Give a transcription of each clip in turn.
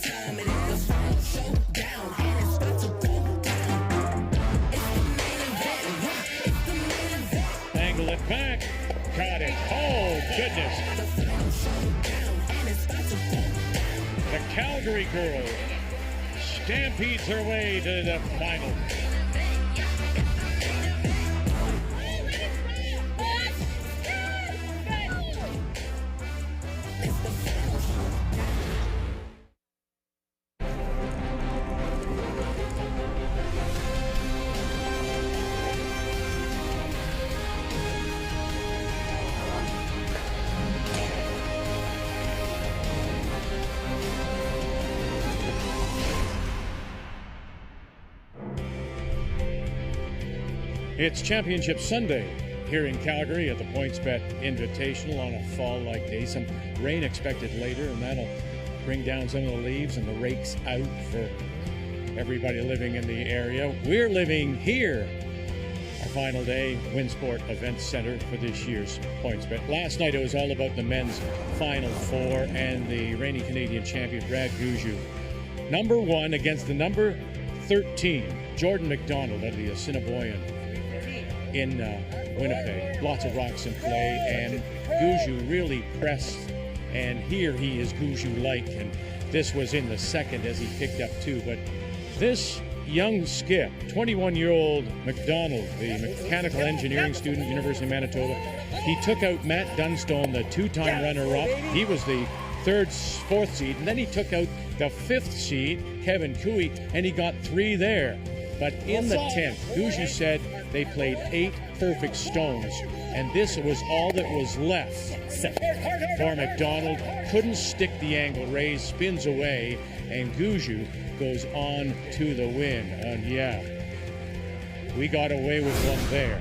Angle it back. Got it. Oh, goodness. The Calgary girl stampedes her way to the final. It's Championship Sunday here in Calgary at the PointsBet Invitational on a fall-like day. Some rain expected later, and that'll bring down some of the leaves and the rakes out for everybody living in the area. We're living here. Our final day, Winsport Events Center for this year's PointsBet. Last night it was all about the men's Final Four and the reigning Canadian champion, Brad Gushue. Number 1 against the number 13, Jordan McDonald of the Assiniboine in Winnipeg. Lots of rocks in play, and Gushue really pressed, and here he is Gushue-like, and this was in the second as he picked up 2. But this young skip, 21-year-old McDonald, the mechanical engineering student, University of Manitoba, he took out Matt Dunstone, the 2-time runner-up. He was the 4th seed, and then he took out the 5th seed, Kevin Cooey, and he got 3 there. But in the 10th, Gushue said they played 8 perfect stones, and this was all that was left for McDonald. Couldn't stick the angle raise, spins away, and Gushue goes on to the win. And yeah, we got away with one there.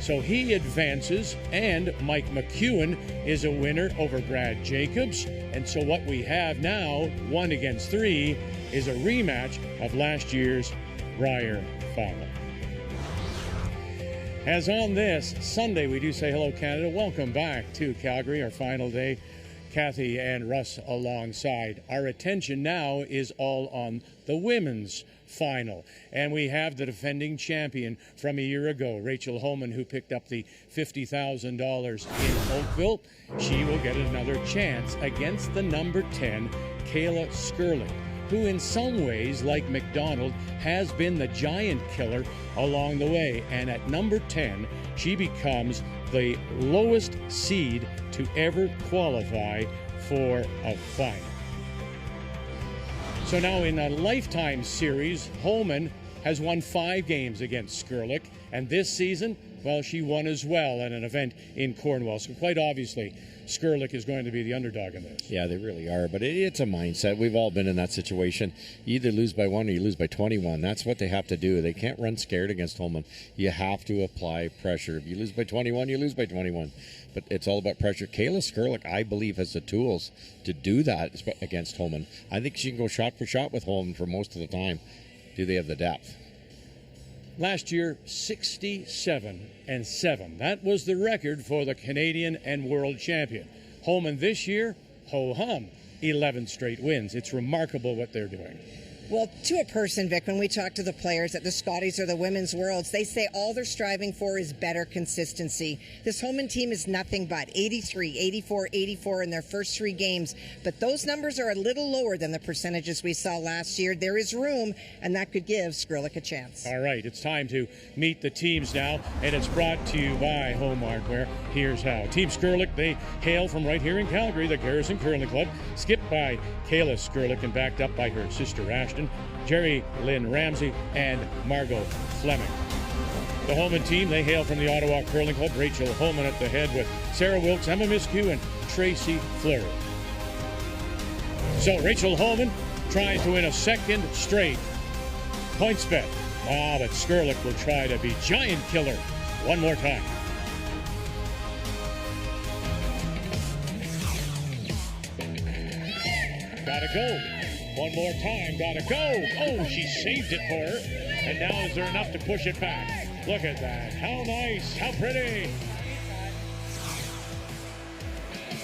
So he advances, and Mike McEwen is a winner over Brad Jacobs. And so what we have now, 1 against 3, is a rematch of last year's Brier final. As on this Sunday, we do say hello, Canada. Welcome back to Calgary, our final day. Kathy and Russ alongside. Our attention now is all on the women's final. And we have the defending champion from a year ago, Rachel Homan, who picked up the $50,000 in Oakville. She will get another chance against the number 10, Kayla Skrlik, who in some ways, like McDonald, has been the giant killer along the way. And at number 10, she becomes the lowest seed to ever qualify for a final. So now in a lifetime series, Homan has won 5 games against Skrlik. And this season, well, she won as well at an event in Cornwall. So quite obviously, Skrlik is going to be the underdog in this. Yeah, they really are, but it's a mindset. We've all been in that situation. You either lose by 1 or you lose by 21. That's what they have to do. They can't run scared against Homan. You have to apply pressure. If you lose by 21, you lose by 21. But it's all about pressure. Kayla Skrlik, I believe, has the tools to do that against Homan. I think she can go shot for shot with Homan for most of the time. Do they have the depth? Last year, 67-7. That was the record for the Canadian and world champion. Homan this year, ho-hum, 11 straight wins. It's remarkable what they're doing. Well, to a person, Vic, when we talk to the players at the Scotties or the Women's Worlds, they say all they're striving for is better consistency. This Homan team is nothing but 83, 84, 84 in their first 3 games, but those numbers are a little lower than the percentages we saw last year. There is room, and that could give Skrlik a chance. All right, it's time to meet the teams now, and it's brought to you by Home Hardware. Here's how. Team Skrlik, they hail from right here in Calgary, the Garrison Curling Club, skipped by Kayla Skrlik and backed up by her sister Ashton, Jerry Lynn Ramsey, and Margot Fleming. The Homan team, they hail from the Ottawa Curling Club. Rachel Homan at the head with Sarah Wilkes, Emma Miskew, and Tracy Fleury. So Rachel Homan tries to win a second straight PointsBet. But Skrlik will try to be giant killer one more time. Gotta go. One more time, gotta go. Oh, she saved it for her. And now is there enough to push it back? Look at that. How nice, how pretty.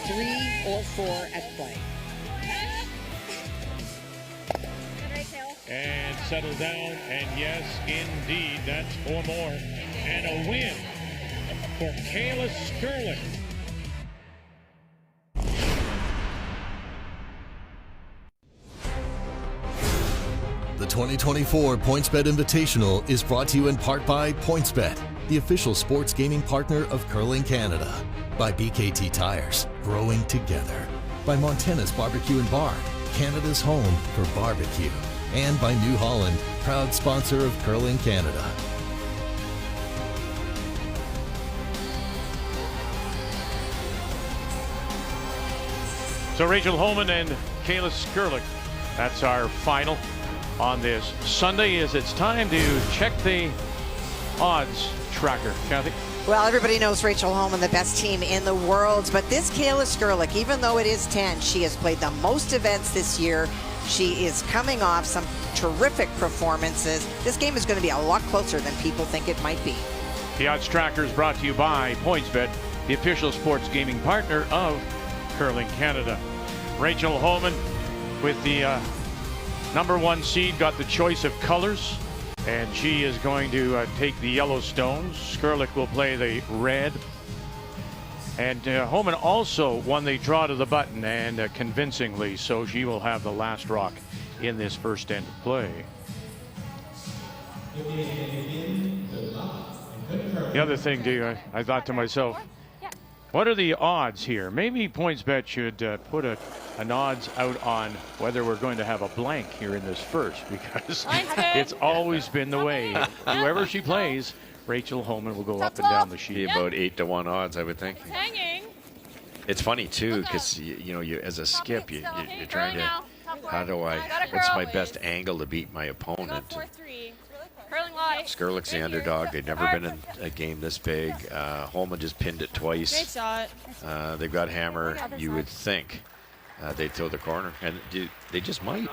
3 or 4 at play. settle down, and yes, indeed, that's 4 more. And a win for Kayla Skrlik. The 2024 PointsBet Invitational is brought to you in part by PointsBet, the official sports gaming partner of Curling Canada. By BKT Tires, growing together. By Montana's Barbecue and Bar, Canada's home for barbecue. And by New Holland, proud sponsor of Curling Canada. So Rachel Homan and Kayla Skrlik, that's our final on this Sunday. As it's time to check the odds tracker. Kathy? Well, everybody knows Rachel Homan, the best team in the world, but this Kayla Skrlik, even though it is 10, she has played the most events this year. She is coming off some terrific performances. This game is going to be a lot closer than people think it might be. The odds tracker is brought to you by PointsBet, the official sports gaming partner of Curling Canada. Rachel Homan with the #1 seed got the choice of colors, and she is going to take the yellow stones. Skrlik will play the red. And Homan also won the draw to the button, and convincingly, so she will have the last rock in this first end of play. The other thing, I thought to myself, what are the odds here? Maybe PointsBet should put an odds out on whether we're going to have a blank here in this first, because it's always been the way. Whoever she plays, Rachel Homan will go up and down the sheet. Be about 8-1 odds, I would think. It's hanging. It's funny too, because you as a skip, you're trying to, what's my best angle to beat my opponent? Skrlik's the underdog. They've never been in a game this big. Homan just pinned it twice. Great shot. They've got hammer. You would think they'd throw the corner, and they just might.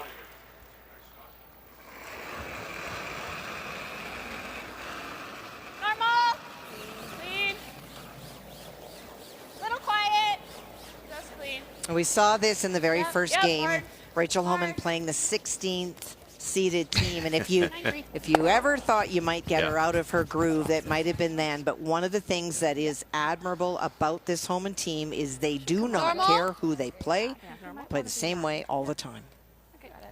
Normal. Clean. Little quiet. Just clean. We saw this in the very first game. hard. Rachel Homan playing the 16th seeded team, and if you ever thought you might get her out of her groove, that might have been then. But one of the things that is admirable about this Homan team is they do not care who they play the same way all the time. Okay, got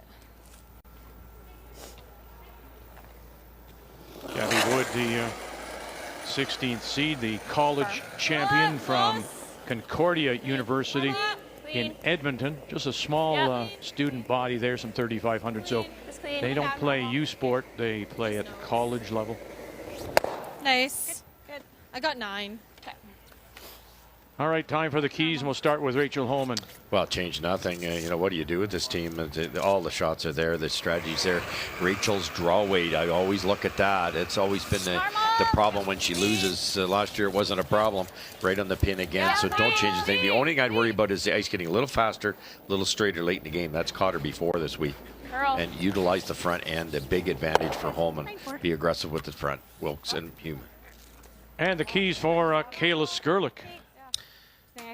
it. Kathy Wood, the 16th seed, the college champion from Concordia University in Edmonton. Just a small student body there, some 3,500. So they don't play U Sport, they play at the college level. Nice. Good. I got 9. Okay. All right, time for the keys, and we'll start with Rachel Homan. Well, change nothing. What do you do with this team? All the shots are there. The strategy's there. Rachel's draw weight, I always look at that. It's always been the problem when she loses. Last year it wasn't a problem. Right on the pin again, so don't change the thing. The only thing I'd worry about is the ice getting a little faster, a little straighter late in the game. That's caught her before this week. And utilize the front end, a big advantage for Homan. Be aggressive with the front, Wilkes and Human. And the keys for Kayla Skrlik.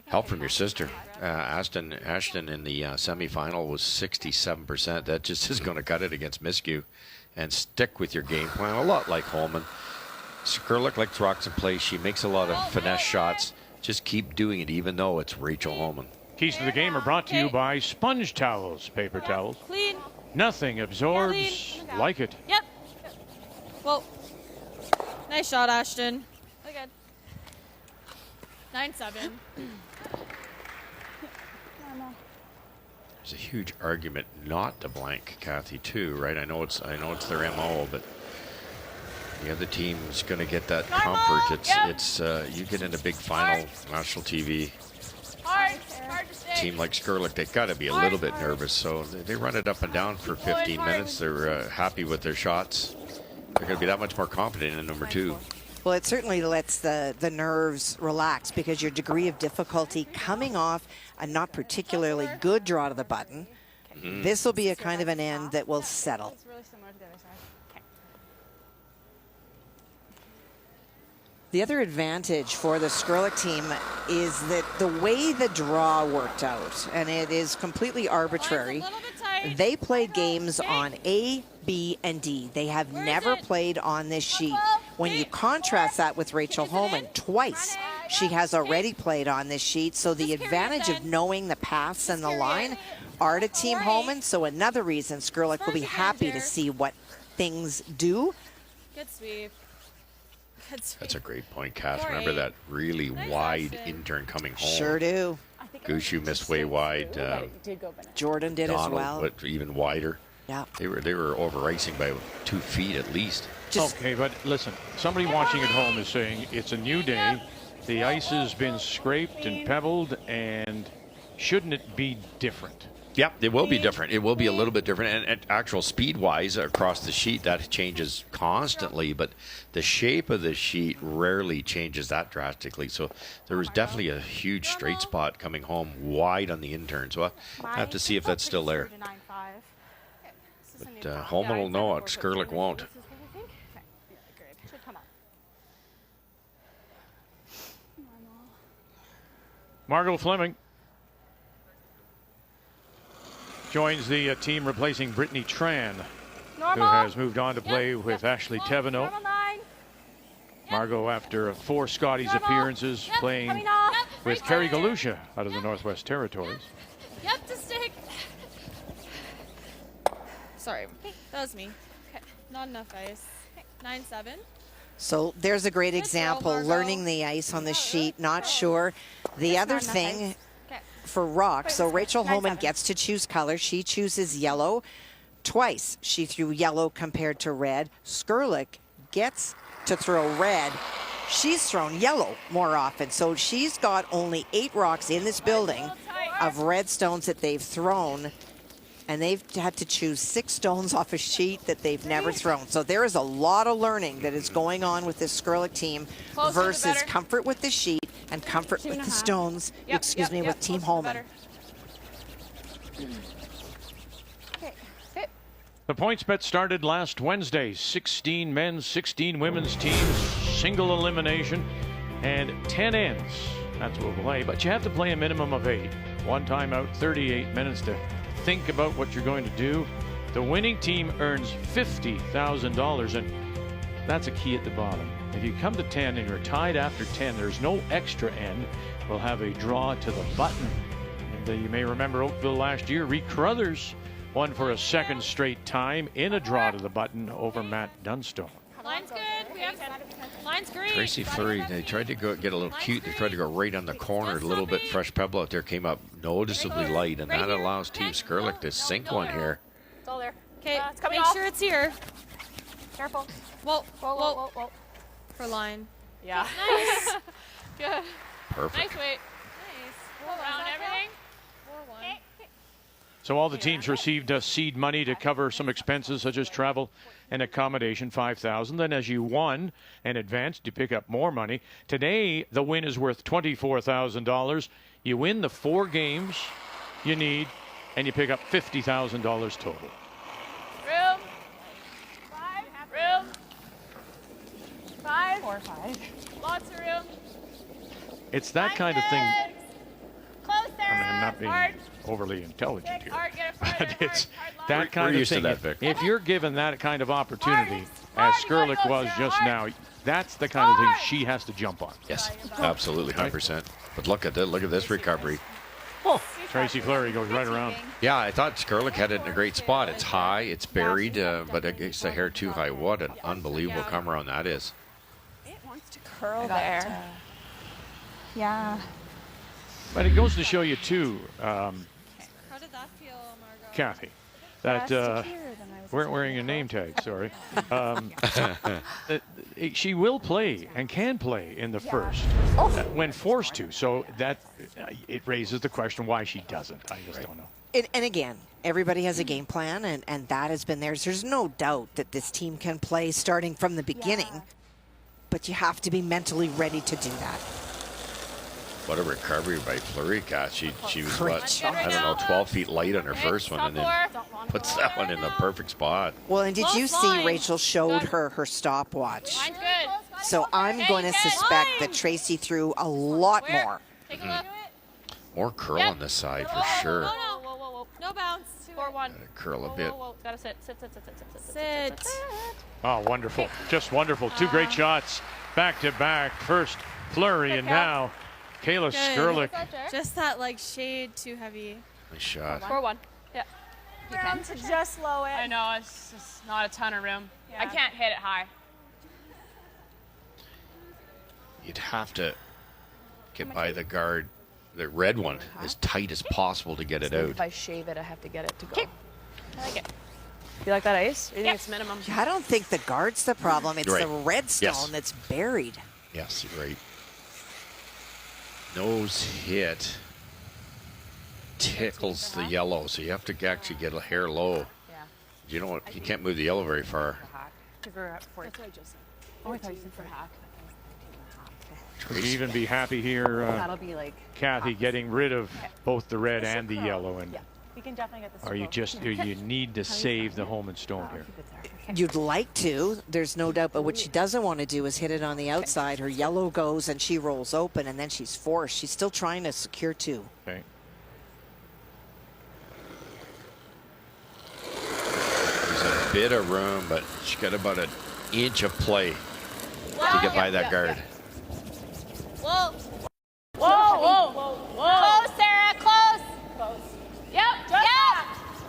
Help from your sister. Ashton in the semifinal was 67%. That just is going to cut it against Miscue. And stick with your game plan, a lot like Homan. Skrlik likes rocks and plays. She makes a lot of finesse shots. Just keep doing it, even though it's Rachel Homan. Keys to the game are brought to you by Sponge Towels, paper towels. Clean. Nothing absorbs like it. Yep. Well, nice shot, Ashton. Look good. 9-7. There's a huge argument not to blank Kathy too, right? I know it's their MO, but the other team's going to get that comfort. It's you get into big final, national TV. Hard to stay. Team like Skrlik, they've got to be a little bit nervous, so they run it up and down for 15 minutes. They're happy with their shots. They're going to be that much more confident in number 2. Well, it certainly lets the nerves relax, because your degree of difficulty coming off a not particularly good draw to the button, this will be a kind of an end that will settle. The other advantage for the Skrlik team is that the way the draw worked out, and it is completely arbitrary, They played games on A, B, and D. They have never played on this sheet. When you contrast that with Rachel Homan, twice she has already played on this sheet. So the advantage of knowing the paths and the line are to Team Homan. So another reason Skrlik will be happy to see what things do. Good sweep. Good sweep. That's a great point, Cass. Remember that really wide intern coming home? Sure do. Gushu missed way wide. Jordan did Donald, as well. But even wider. Yeah. They were over icing by 2 feet at least. Okay, but listen, somebody watching at home is saying it's a new day. The ice has been scraped and pebbled, and shouldn't it be different? Yep, it will be different. It will be a little bit different. And actual speed-wise across the sheet, that changes constantly. But the shape of the sheet rarely changes that drastically. So there was definitely a huge straight spot coming home wide on the intern. So I have to see if that's still there. But Homan will know it. Skrlik won't. Margot Fleming joins the team replacing Brittany Tran, who has moved on to play with Ashley Tevenot. Margot, after 4 Scotties appearances, playing with Kerry Galusha out of the Northwest Territories. Yep, to stick. Sorry, that was me. Not enough ice. 9-7. So there's a great example, learning the ice on the sheet, not sure. The other thing for rock, so Rachel Homan gets to choose color. She chooses yellow. Twice she threw yellow compared to red. Skrlik gets to throw red. She's thrown yellow more often. So she's got only 8 rocks in this building of red stones that they've thrown. And they've had to choose 6 stones off a sheet that they've never thrown. So there is a lot of learning that is going on with this Skrlik team versus comfort with the sheet and comfort with the stones, with Team Homan. The PointsBet started last Wednesday. 16 men's, 16 women's teams, single elimination, and 10 ends. That's what we'll play. But you have to play a minimum of 8. 1 timeout, 38 minutes to think about what you're going to do. The winning team earns $50,000, and that's a key at the bottom. If you come to 10 and you're tied after 10, there's no extra end. We'll have a draw to the button. And you may remember Oakville last year. Reed Crothers won for a 2nd straight time in a draw to the button over Matt Dunstone. Line's good. We have line's green. Tracy Fleury, they tried to get a little cute. They tried to go right on the corner. A little bit fresh pebble out there came up noticeably light, and that allows Team Skrlik to sink one here. It's all there. Okay, make sure it's here. Careful. Whoa. For line. Yeah. Nice. Good. Perfect. Nice weight. Nice. Around everything. 4-1. So all the teams received seed money to cover some expenses such as travel and accommodation, $5,000. Then as you won and advanced, you pick up more money. Today, the win is worth $24,000. You win the 4 games you need, and you pick up $50,000 total. Room. 5. Room. 5. 4 or 5. Lots of room. It's that kind of thing. Closer. I mean, I'm not being overly intelligent here. Hard, get it farther, But it's hard that kind We're of used to thing. that, Vic. If you're given that kind of opportunity, as Hard, you gotta Skrlik go, was Sarah, just hard. now, that's the kind of thing she has to jump on. Yes, absolutely, 100%. But look at this recovery. Oh, Tracy Fleury goes right around. Yeah, I thought Skrlik had it in a great spot. It's high, it's buried, but it's a hair too high. What an unbelievable come around that is. It wants to curl there. Yeah. But it goes to show you, too, How did that feel, Margot? Kathy, that weren't wearing a name tag, sorry. She will play and can play in the first when forced to. So that it raises the question why she doesn't. I just don't know. And again, everybody has a game plan, and that has been theirs. There's no doubt that this team can play starting from the beginning, but you have to be mentally ready to do that. What a recovery by Fleury, Kat. She was, Great. I don't know, 12 feet light on her first one, and then puts that one in the perfect spot. Well, and did you see Rachel showed her stopwatch? Line's good. So I'm going to suspect that Tracy threw a lot more. Take a look. More curl on this side for sure. Whoa. No bounce. 4-1. Curl a Whoa, bit. whoa, whoa. Gotta sit. Sit. Oh, wonderful. Just wonderful. Two great shots back to back. First flurry, and now Kayla Skrlik. Just that like shade too heavy. Nice shot. 4-1. Yeah. Room to just low it. I know, it's just not a ton of room. Yeah. I can't hit it high. You'd have to get by the guard, the red one, as tight as possible to get it out. If I shave it, I have to get it to go. I like it. You like that ice? Or you think it's minimum? I don't think the guard's the problem. It's Right. the red stone Yes. that's buried. Yes, you're right. Nose hit tickles the yellow, so you have to actually get a hair low. Yeah. You don't. You can't move the yellow very far. Because we're at 40. That's what I just said. Oh, I thought you said for hack. Would you even be happy here, That'll be like. Kathy, getting rid of both the red and the yellow? And Yeah. We can definitely get this. are you just do you need to save the Homan stone here? You'd like to, there's no doubt, but what she doesn't want to do is hit it on the outside. Her yellow goes and she rolls open, and then she's forced. She's still trying to secure two. Okay. There's a bit of room, but she got about an inch of play to get by that guard. Whoa. Close, Sarah, close. Yep.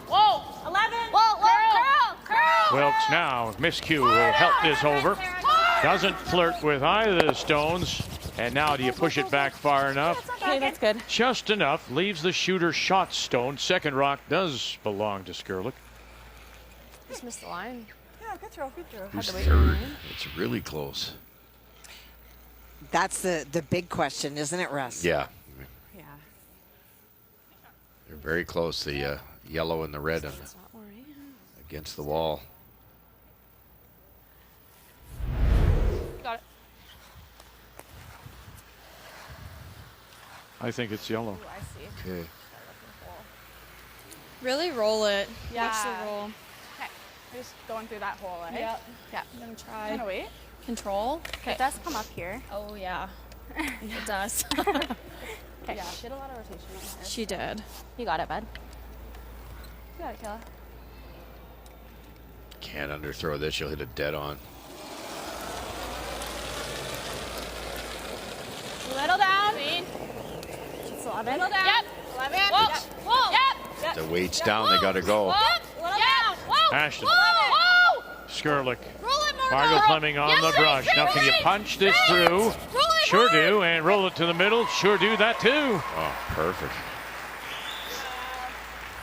Whoa. 11. Whoa. Curl. Wilkes now, miscue will help this over. Doesn't flirt with either of the stones. And now do you push it back far enough? Okay, that's good. Just enough. Leaves the shooter shot stone. Second rock does belong to Skrlik. Just missed the line. Yeah, good throw. Who's third? It's really close. That's the big question, isn't it, Russ? Yeah, Yeah. they're very close. The yellow and the red It's not worrying. against the wall. Got it. I think it's yellow. Ooh, I see. Okay. Really roll it. Yeah. Watch the roll. Okay. We're just going through that hole, eh? Yep. Yeah. I'm gonna I'm try. gonna wait. Control. It does come up here. Oh yeah. It does. Okay. Yeah. She had a lot of rotation on her. She did. You got it, bud. You got it, Kayla. Can't underthrow this. You'll hit it dead on. Little down. It's 11. Little down. Yep. 11. Whoa. Yep. The weight's down. They got to go. Little down. Whoa. Ashton. Whoa. Skrlik. Roll it, Margot Fleming on the brush. Now can you punch this through? Roll it. Sure do. And roll it to the middle. Sure do that too. Oh, perfect.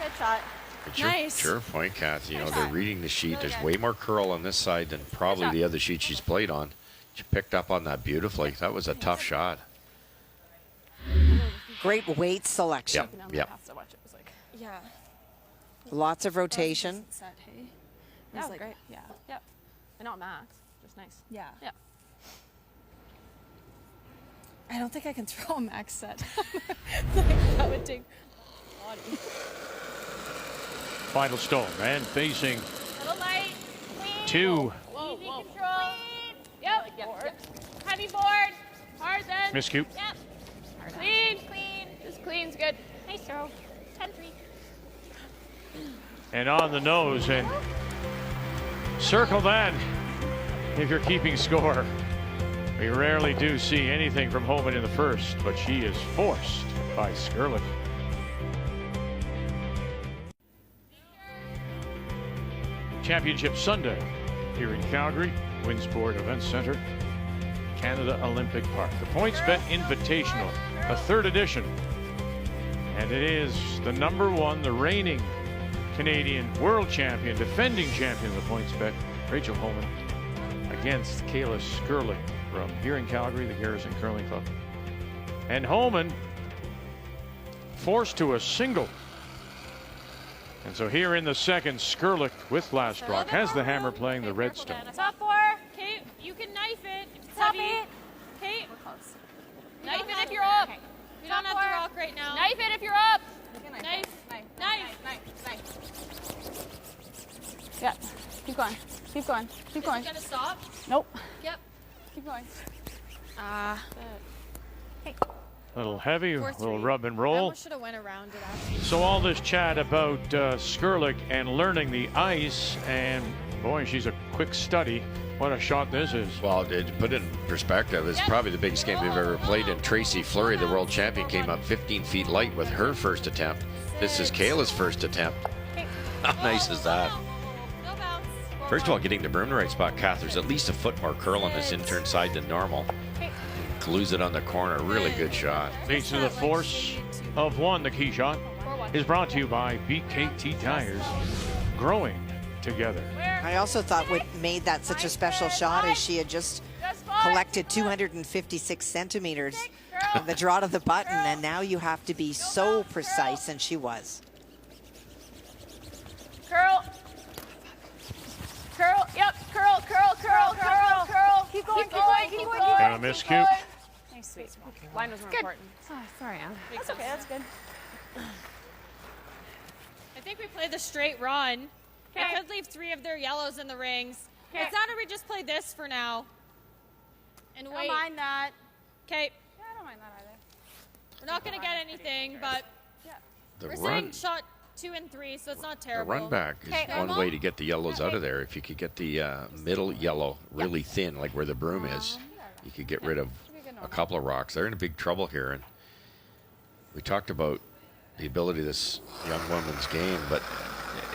Good shot. It's your, Nice. it's your point, Kathy. You know, they're reading the sheet. There's way more curl on this side than probably the other sheet she's played on. She picked up on that beautifully. That was a tough shot. Great weight selection. Yep, yep. Have to watch it. It was like, Yeah. Lots of rotation. Set, hey. that was like- great. Yeah. Yep. And not max. Just nice. Yeah. Yeah. I don't think I can throw a max set. Like, that would take body. Final stone. And facing Little light. Clean. two. Whoa. Easy control. Yep. Board. Heavy board. Hard then. Miscue. Yep. Clean. Just clean's good. Nice throw. 10-3. And on the nose. And circle that if you're keeping score. We rarely do see anything from Homan in the first, but she is forced by Skrlik. Championship Sunday here in Calgary, Winsport Event Center, Canada Olympic Park. The PointsBet Invitational, a third edition. And it is the #1, the reigning Canadian world champion, defending champion of the PointsBet, Rachel Homan, against Kayla Skrlik from here in Calgary, the Garrison Curling Club. And Homan forced to a single. And so here in the second, Skrlik with last rock has the hammer playing the red stone. Top 4. Kate, you can knife it. If it's heavy. Kate, knife it if you're up. We don't have to rock right now. Knife it if you're up. Knife. Yeah. Keep going. Keep going. Keep going. Gonna stop? Nope. Yep. Keep going. Ah. little heavy, a 4-3. little rub and I roll. almost should have went around it actually. So all this chat about Skrlik and learning the ice, and boy, she's a quick study. What a shot this is. Well, to put it in perspective, it's probably the biggest game we've ever played. And Tracy Fleury, the world champion, came up 15 feet light with her first attempt. This is Kayla's first attempt. How nice is that? No bounce. First of all, getting the broom in the right spot, Kath, there's at least a foot more curl on this intern side than normal. Glues it on the corner. Really good shot. Thanks to the force of one, the key shot is brought to you by BKT Tires. Growing together. I also thought what made that such a special shot is she had just collected 256 centimeters of the draw to the button, and now you have to be so precise, and she was. Curl. Curl. Yep. Curl. Curl. Curl. Curl. Curl. Keep going. Keep going. Keep going. And a miscue. Nice, sweet. Line was more important. Sorry, Anne. That's okay. That's good. I think we played the straight run. I could leave 3 of their yellows in the rings. It's not, or we just play this for now. And wait. Don't mind that. Okay. Yeah, I don't mind that either. We're not going to get anything, but The we're run, saying shot 2 and 3, so it's not the terrible. run back is one way to get the yellows out of there. If you could get the middle yellow really thin, like where the broom is, you could get rid of a couple of rocks. They're in a big trouble here. And we talked about the ability of this young woman's game, but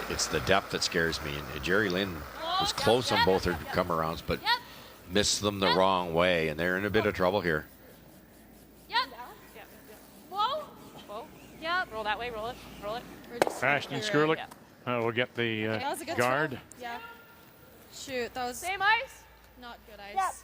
it's the depth that scares me. And Jerry Lynn was close on both her come-arounds, but missed them the wrong way, and they're in a bit of trouble here. Yep. Whoa. Whoa. Yep. Roll that way. Roll it. Roll it. We're just Ashton through it. Skrlik will get the That was a good guard. shot. Yeah. Shoot, that was Same ice. not good ice.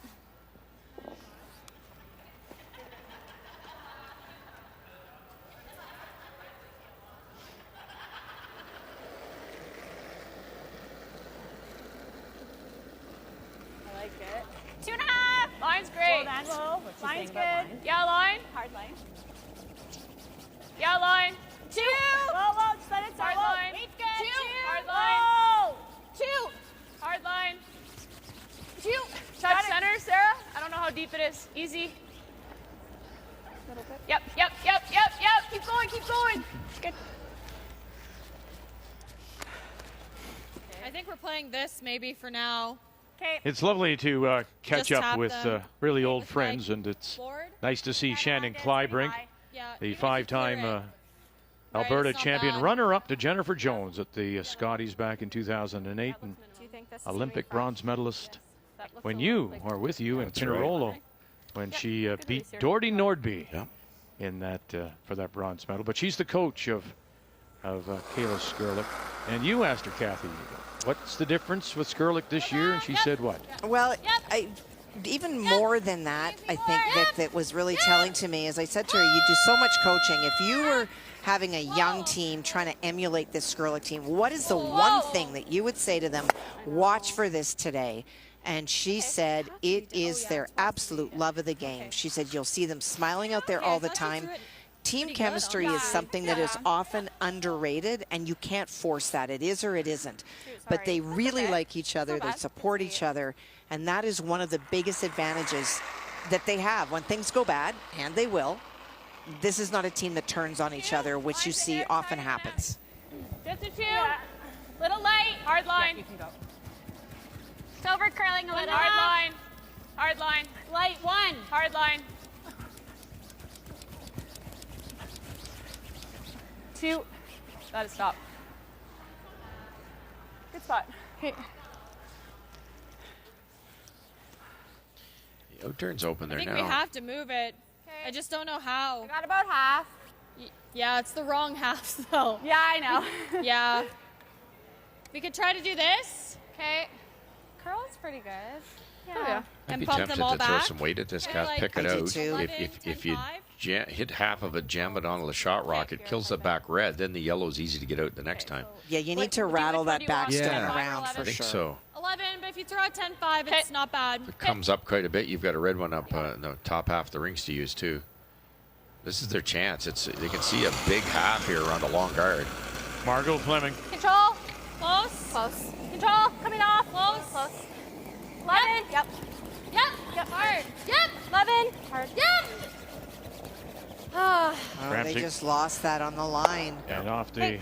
I like it. 2.5. Line's great. Line's Good. Yeah, line. Hard line. Yeah, line. 2. Whoa, just let it Hard line. Wait, good. 2. Hard line. 2. Hard line. 2. Touch center, Sarah. I don't know how deep it is. Easy. Yep. Keep going. Keep going. Good. I think we're playing this maybe for now. Okay. It's lovely to catch Just up tap with them really old with friends, my and it's board. nice to see Shannon Clybrink, Yeah. the even if you five-time clear it. Alberta it's not champion, bad. runner-up to Jennifer Jones at the Scotties back in 2008, and Do you think this is Olympic gonna be bronze medalist That looks when a you little like are with you in That's right. Pinarolo when she good beat release here. Doherty Nordby Yeah. in that for that bronze medal. But she's the coach of Kayla Skrlik. And you asked her, Kathy, what's the difference with Skrlik this year? And she said what? Well, even more than that, I think that was really telling to me. As I said to her, you do so much coaching. If you were having a young team trying to emulate this Skrlik team, what is the one thing that you would say to them, watch for this today? And she said it is their absolute love of the game. She said you'll see them smiling out there all the time. Team chemistry is something that is often underrated, and you can't force that. It is or it isn't. But they really like each other. They support each other. And that is one of the biggest advantages that they have. When things go bad, and they will, this is not a team that turns on each other, which you see often happens. Just a 2. Little light. Hard line. You can go. It's over curling a little. Hard line. Hard line. Light 1. Hard line. 2. That is stop. Good spot. Okay. The outturn's open I there think now. we have to move it. I just don't know how. I got about half. Yeah, it's the wrong half though. Yeah, I know. Yeah. We could try to do this. Okay. Curl's pretty good. Yeah. I'd And be pump tempted them all to throw back. some weight at this, Okay, Kath. like Pick it I do out. too. If you 10-5. hit half of it, jam it onto the shot rock, it kills the back red. Then the yellow's easy to get out the next time. Yeah, you need What- to do you rattle like- that what do you want? backstone Yeah. around for I think sure. so. 11, but if you throw out 10-5, it's not bad. If it comes up quite a bit, you've got a red one up in the top half of the rings to use too. This is their chance. They can see a big half here around a long guard. Margot Fleming. Control. Close. Close. Control. Coming off. Close. Close. 11. Yep. Yep. Hard. Yep. 11. Hard. Yep. Oh, they Ramsey. just lost that on the line. And off the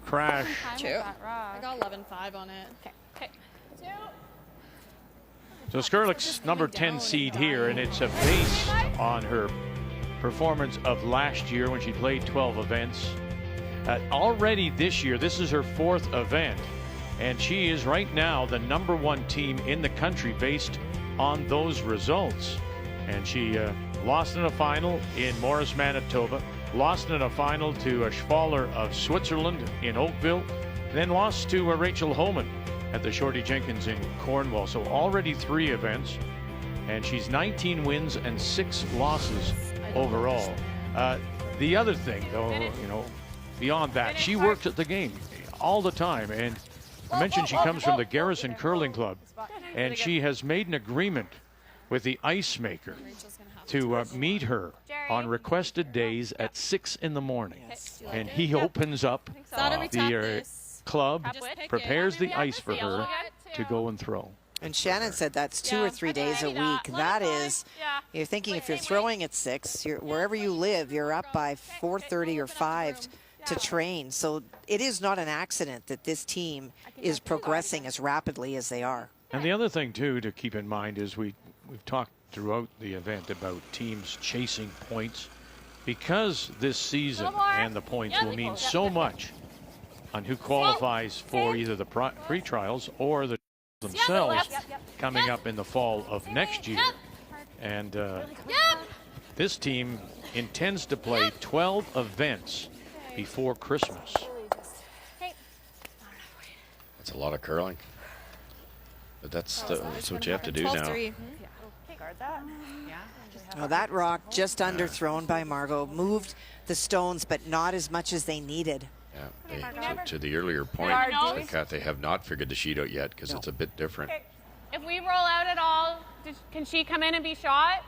crash. I got 11-5 on it. Okay. So Skrlik's number 10 seed here, and it's based on her performance of last year when she played 12 events. Already this year, this is her 4th event, and she is right now the number 1 team in the country based on those results. And she lost in a final in Morris, Manitoba, lost in a final to a Schwaller of Switzerland in Oakville, then lost to Rachel Homan at the Shorty Jenkins in Cornwall. So already 3 events, and she's 19 wins and 6 losses overall. The other thing, though, beyond that, she works at the game all the time. And I mentioned she comes from the Garrison Curling Club, and she has made an agreement with the ice maker to meet her on requested days at 6 in the morning. And he opens up the club, prepares the ice for her to go and throw. And Shannon said that's 2 or 3 days a week. That is, you're thinking if you're throwing at 6, wherever you live, you're up by 4:30 or 5 to train. So it is not an accident that this team is progressing as rapidly as they are. And the other thing, too, to keep in mind is we've talked throughout the event about teams chasing points, because this season and the points will mean so much on who qualifies for either the pre-trials or the themselves coming up in the fall of next year. And this team intends to play 12 events before Christmas. That's a lot of curling. But that's what you have to do now. Guard that. Well, that rock just underthrown by Margot moved the stones, but not as much as they needed. Yeah, to the earlier point, they have not figured the sheet out yet because it's a bit different. If we roll out at all, can she come in and be shot?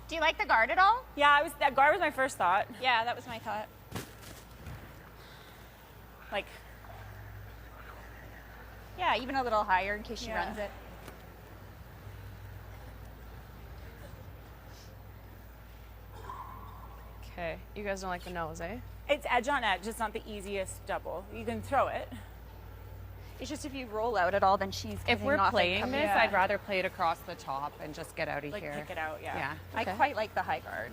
Do you like the guard at all? Yeah, that guard was my first thought. Yeah, that was my thought. Like, yeah, even a little higher in case she runs it. okay, you guys don't like the nose, eh? It's edge on edge. It's not the easiest double. You can throw it. It's just if you roll out at all, then she's If we're off playing and this, I'd rather play it across the top and just get out of Like here. kick it out, yeah. I quite like the high guard.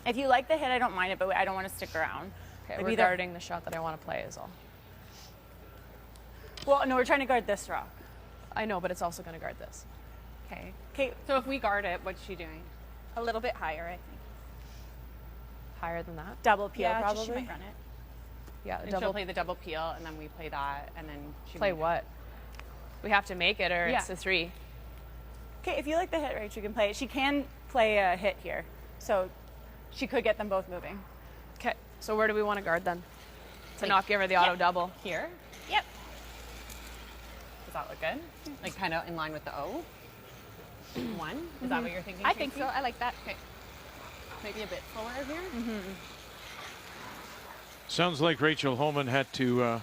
If you like the hit, I don't mind it, but I don't want to stick around. Okay, Like we're either- guarding the shot that I want to play is all. Well, no, we're trying to guard this rock. I know, but it's also going to guard this. Okay. Okay, So if we guard it, what's she doing? A little bit higher, I think. Higher than that? double peel Just probably. she might run it. Yeah, And she'll play the double peel, and then we play that, and then she play might- what? We have to make it, or Yeah. it's a 3. Okay, if you like the hit, Rach, you can play it. She can play a hit here, so she could get them both moving. Okay, so where do we want to guard then? To not give her the auto double. Here? Yep. Does that look good? Like kind of in line with the O? 1? Is that what you're thinking? I think Tracy? so. I like that. Okay. Maybe a bit slower here? Sounds like Rachel Homan had to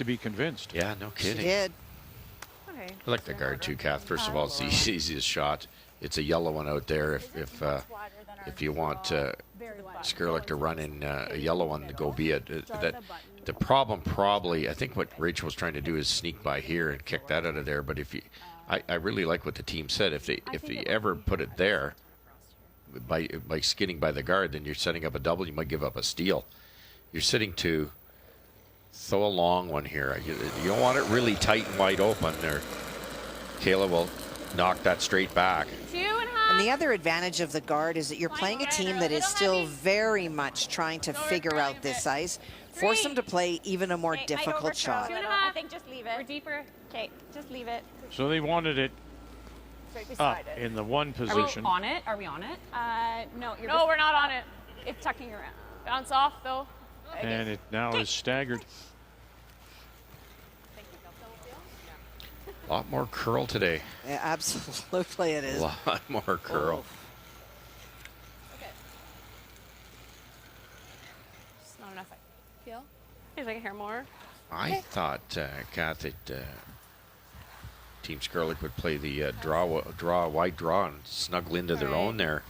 be convinced. Yeah, no She kidding. did. Okay. I like the guard too, Kath. First of all, it's the easiest shot. It's a yellow one out there. If you want Skrlik to run in a yellow one, to go be it. The problem probably, I think what Rachel was trying to do is sneak by here and kick that out of there. But I really like what the team said. If they ever put it there by skidding by the guard, then you're setting up a double. You might give up a steal. You're sitting to throw a long one here. You don't want it really tight and wide open there. Kayla will knock that straight back. 2.5. And the other advantage of the guard is that you're playing a team that is still very much trying to figure out this ice. Force them to play even a more difficult shot. 2.5. I think just leave We're it. deeper. Okay, just leave it. So they wanted it Right up beside it. in the one Are we position. on it? Are we on it? No, you're No, we're not on it. It's tucking around. Bounce off, though. And it now is staggered. A lot more curl today. Yeah, absolutely it A is. lot more curl. Just not enough. I feel. Maybe I can hear more. I thought, Kath, that Team Skrlik would play the wide draw and snuggle into their own there.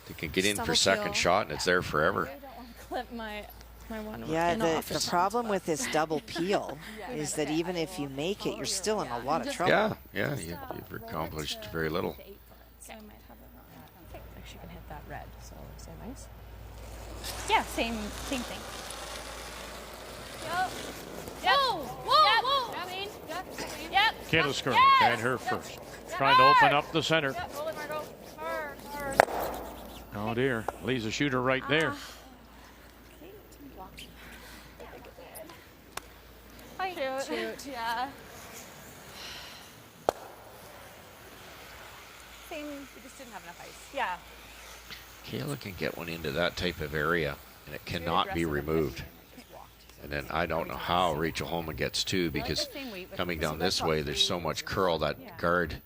They can get in Double for second peel. shot, and it's there forever. I don't want to clip my one. Yeah, in the office. problem with this double peel is that even if you make it, you're still in a lot of trouble. Yeah, you've accomplished very little. So I might have it wrong. Like she can hit that red, so same ice. Yeah, same thing. Whoa! I mean, yep. Kayla Skrlik and her first. Trying to open up the center. Hold it, Margot. Hard. Oh dear, leaves a shooter right there. Shoot. Yeah. Same. We just didn't have enough ice. Yeah. Kayla can get one into that type of area, and it cannot be removed. And then I don't know how Rachel Homan gets two, because coming down this way, there's so much curl that guard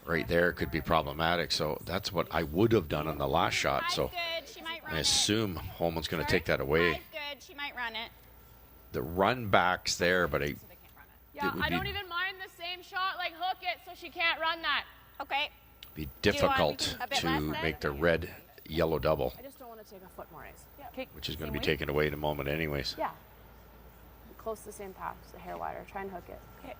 right there could be problematic. So that's what I would have done on the last shot. So I assume Homan's going to take that away. Good. She might run it. The run back's there, but Yeah, I don't even mind the same shot. Like, hook it so she can't run that. Okay. be difficult a bit to less then? make the red-yellow double, I just don't want to take a foot more ice. Okay. which is going to be taken away in a moment anyways. Yeah. Close to the same path, just a hair wider. Try and hook it. Okay.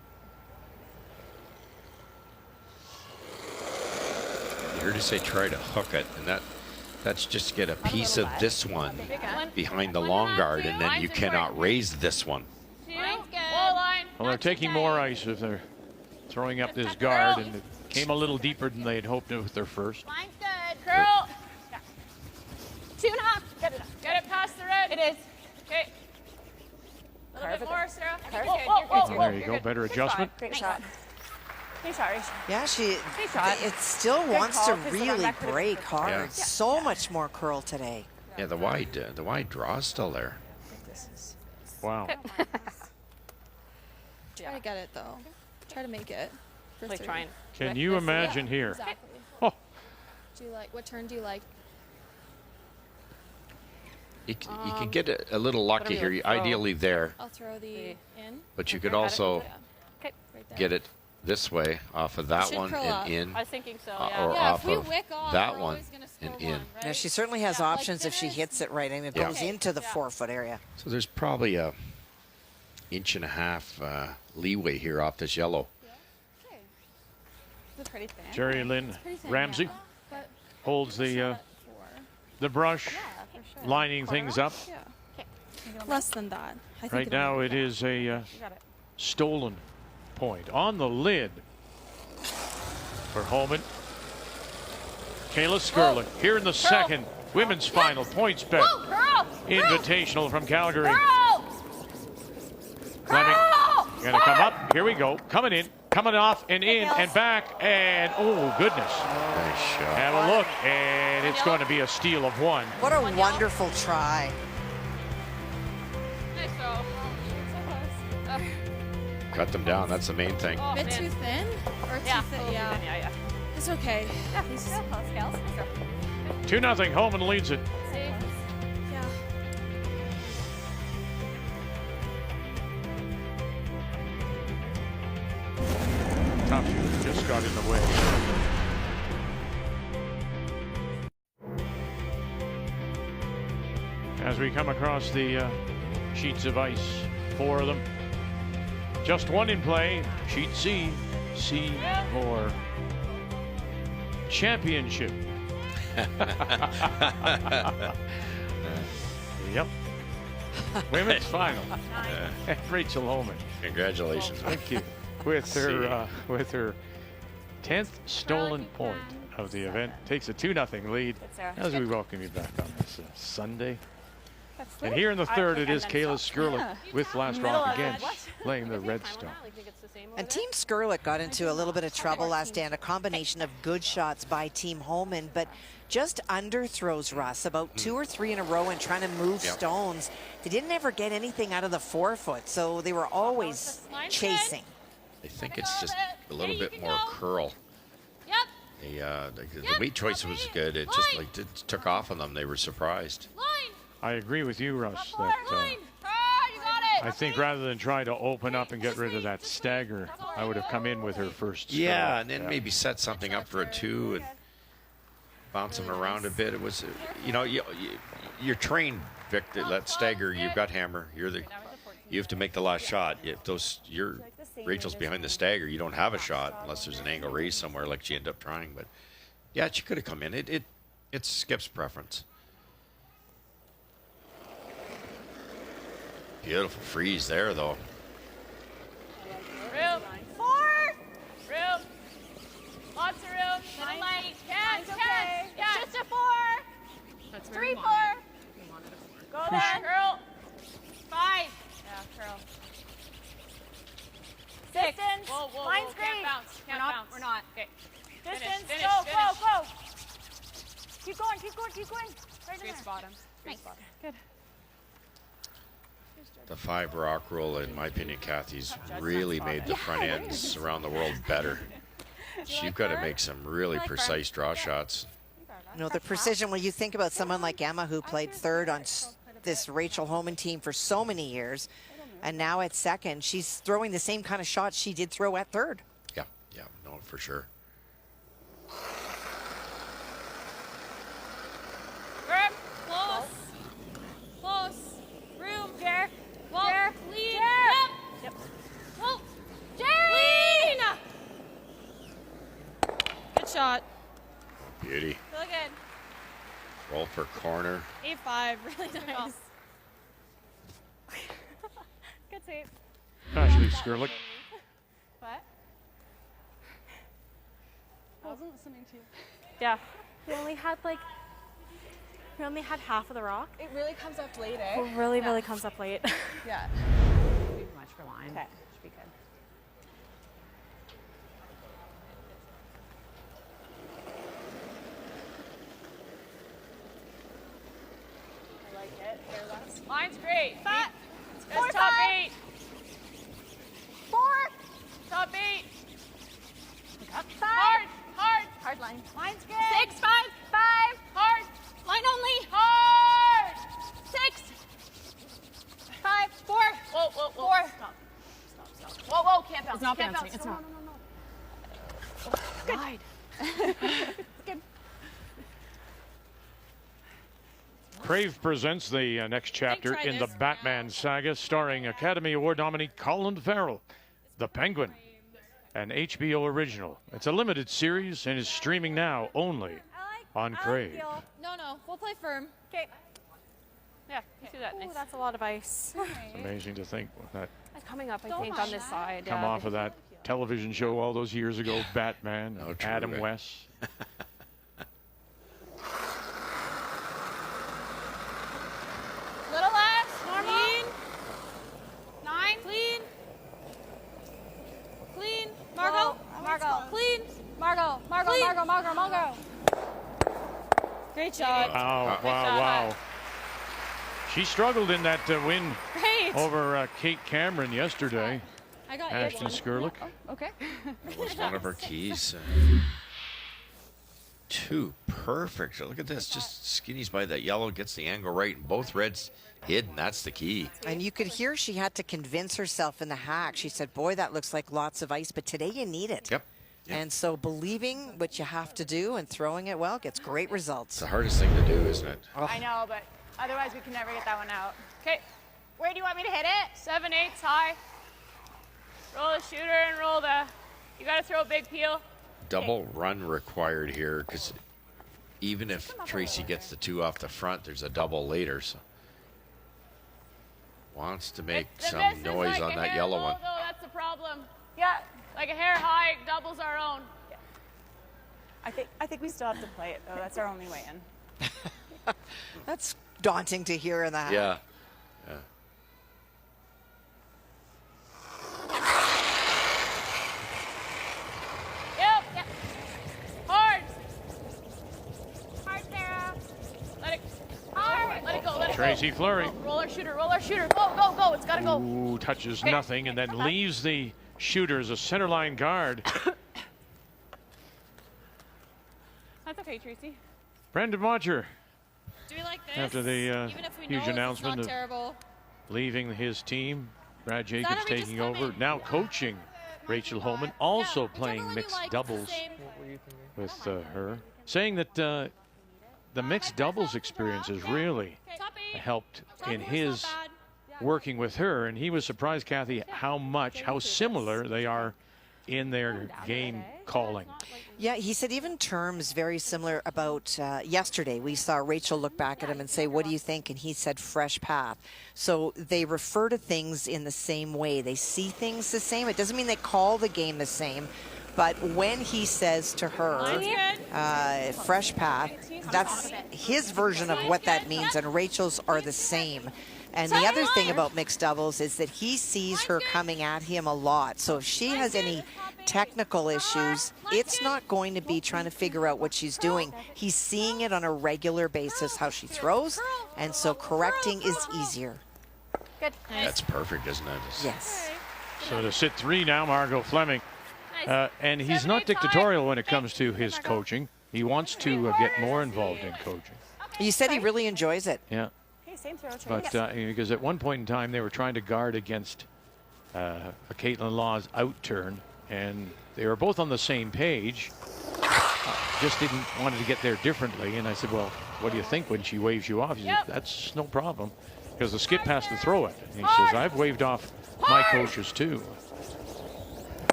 You heard her say try to hook it, and that's just to get a piece of this one behind the long guard, and then you cannot raise this one. Well, they're taking more ice if they're throwing up this guard, and it came a little deeper than they had hoped with their first. Line's good. Curl. 2.5. Get it past the red. It is. Okay. A little bit more, Sarah. Oh, there you go. Better adjustment. Great shot. Great shot, Rach. Yeah, shot. it still Good wants call, to 'cause the really run back could've break been hard. Yeah. So much more curl today. Yeah, the wide draw's still there. Wow. Try to get it though. Try to make it. For Like three. trying. Can you imagine here? Exactly. Oh, Do you like what turn do you like? You can get a little lucky here. Ideally there, I'll throw the in. but you could also Right there. get it this way off of that should one curl and up. in, I was thinking so, or yeah. Yeah, off if we of wick off, that we're one always gonna score and in. one, Now, right? she certainly has Yeah, like options if she this. hits it right. I mean, it Yeah. goes into the 4-foot area. So there's probably a inch-and-a-half leeway here off this yellow. It's pretty thin. Jerry Lynn Pretty thin, Ramsey yeah. But holds the brush, lining things up. yeah. Less than that. I think Right now it is a stolen point on the lid for Homan. Kayla Skrlik here in the second women's final PointsBet Invitational from Calgary. Fleming gonna come up. Here we go. Coming in, coming off and in and back, and oh goodness. Nice shot. Have a look, and it's going to be a steal of one. What a wonderful try. Nice throw. Cut them down. That's the main thing. Oh, Bit man. too thin or too Yeah. thin? Yeah. Yeah. It's okay. Close, Kels. 2-0. Homan leads it. Yeah. Top shooter just got in the way. As we come across the sheets of ice, 4 of them. Just one in play. Sheet C. C for championship. Yep. Women's final. Rachel Homan. Congratulations. Thank you. With her 10th stolen point of the event, takes a 2-0 lead as we welcome you back on this Sunday. And here in the third, it is Kayla Skrlik with last rock again, playing the Redstone. And Team Skrlik got into a little bit of trouble last day on a combination of good shots by Team Homan, but just underthrows Russ about 2 or 3 in a row and trying to move stones. They didn't ever get anything out of the 4-foot, so they were always chasing. I think it's just a little bit more curl. Yep. The weight choice was good. It just like it took off on them. They were surprised. I agree with you, Russ, that You got it. I think rather than try to open up and get rid of that stagger, I would have come in with her first. Yeah, serve. and then maybe set something up for a 2. And bouncing around a bit. It was, you know, you're trained, Vic, that stagger. You've got hammer. You have to make the last shot. If Rachel's behind the stagger, you don't have a shot unless there's an angle raise somewhere like she ended up trying. But yeah, she could have come in. It's Skip's preference. Beautiful freeze there, though. Room. 4. Room. Lots of room. Little light. Catch. Okay. Yeah. Just a 4. That's 3, 4. Go there. Curl. 5. Yeah, curl. 6. Distance. Whoa. Line's great. Can't bounce. Can't bounce. We're not. Okay. Distance. Finish. Go. Keep going. Right in Great there. spot him. Nice. Good. The 5 rock roll, in my opinion, Kathy's really made the front ends around the world better. She's got to make some really precise draw shots. You know, the precision, when you think about someone like Emma, who played third on this Rachel Homan team for so many years, and now at second, she's throwing the same kind of shots she did throw at third. Yeah, no, for sure. Room. Close. Room. Jerry. Whoa. Clean. Yep. Whoa. Jerry. Clean. Good shot. Beauty. Really good. Roll for corner. 8-5. Really nice. Good save. Ashley Skrlik. What? I wasn't listening to you. Yeah. We only had half of the rock. It really comes up late, eh? It really comes up late. Yeah. Too much for line. Okay. Should be good. I like it. Air less. Line's great. 5. That's top 8. 4. Top 8. Up. 5. Hard line. Line's good. 6, 5. Hard. Line only. Hard. 6. 5, 4. Whoa. 4. Stop. Whoa. Can't bounce. It's not Can't bouncing. bounce. It's not. Good. Wide. Good. Crave presents the next chapter try in the this. Batman saga, starring Academy Award nominee Colin Farrell, The Penguin, an HBO original. It's a limited series and is streaming now only on Crave. No. We'll play firm. Okay. Yeah. Do that. Nice. That's a lot of ice. It's amazing to think that It's coming up, I think, on this side. come off of that television show all those years ago, Batman, Oh, true, Adam right. West. Little less. Normal. Clean. 9. Clean. Margot. Clean. Margot. Great shot. Wow. She struggled in that win Great. over Kate Cameron yesterday. I got Ashton you. Skrlik. Okay. That was one of her keys. 2 perfect. Look at this. Just skinnies by that yellow, gets the angle right, and both reds hidden. That's the key. And you could hear she had to convince herself in the hack. She said, boy, that looks like lots of ice, but today you need it. Yep. And so believing what you have to do and throwing it well gets great It's results. the hardest thing to do, isn't it? I know, but otherwise we can never get that one out. Okay. Where do you want me to hit it? 7/8 high. Roll the shooter and roll the. You got to throw a big peel. Double run required here, because even if Tracy gets the 2 off the front, there's a double later. So wants to make The some miss is noise like on a that hair yellow low, one. though, that's the problem. Yeah. Like a hair high doubles our own. I think we still have to play it though. That's our only way in. That's daunting to hear in the hack. Yeah. Yep. Hard, Sarah. Let it go. Tracy Fleury. Roll our shooter. Go. It's got to go. Ooh, touches nothing and then leaves the shooter as a center line guard. That's okay, Tracy. Brendan Watcher, Do we like this? after the Even if we huge know announcement it's of not terrible. leaving his team, Brad Jacobs are we just taking over, swimming? now coaching Rachel Homan, also Yeah, playing whichever one you mixed like, it's the doubles same. with her, saying that the mixed doubles experience has really helped in his working with her, and he was surprised, Kathy, how similar they are in their game calling. Yeah, he said even terms very similar about yesterday. We saw Rachel look back at him and say, what do you think? And he said, fresh path. So they refer to things in the same way. They see things the same. It doesn't mean they call the game the same. But when he says to her, fresh path, that's his version of what that means. And Rachel's are the same. And the other thing about mixed doubles is that he sees her coming at him a lot. So if she has any technical issues, it's not going to be trying to figure out what she's doing. He's seeing it on a regular basis, how she throws, and so correcting is easier. Good. That's perfect, isn't it? Yes. So to sit 3 now, Margot Fleming. And he's not dictatorial when it comes to his coaching. He wants to get more involved in coaching. You said he really enjoys it. Yeah. Same throw. But because at one point in time they were trying to guard against a Caitlin Law's out turn, and they were both on the same page. Just didn't wanted to get there differently. And I said, well, what do you think when she waves you off? He said, that's no problem, because the skip has to throw it. And he says, I've waved off my coaches too.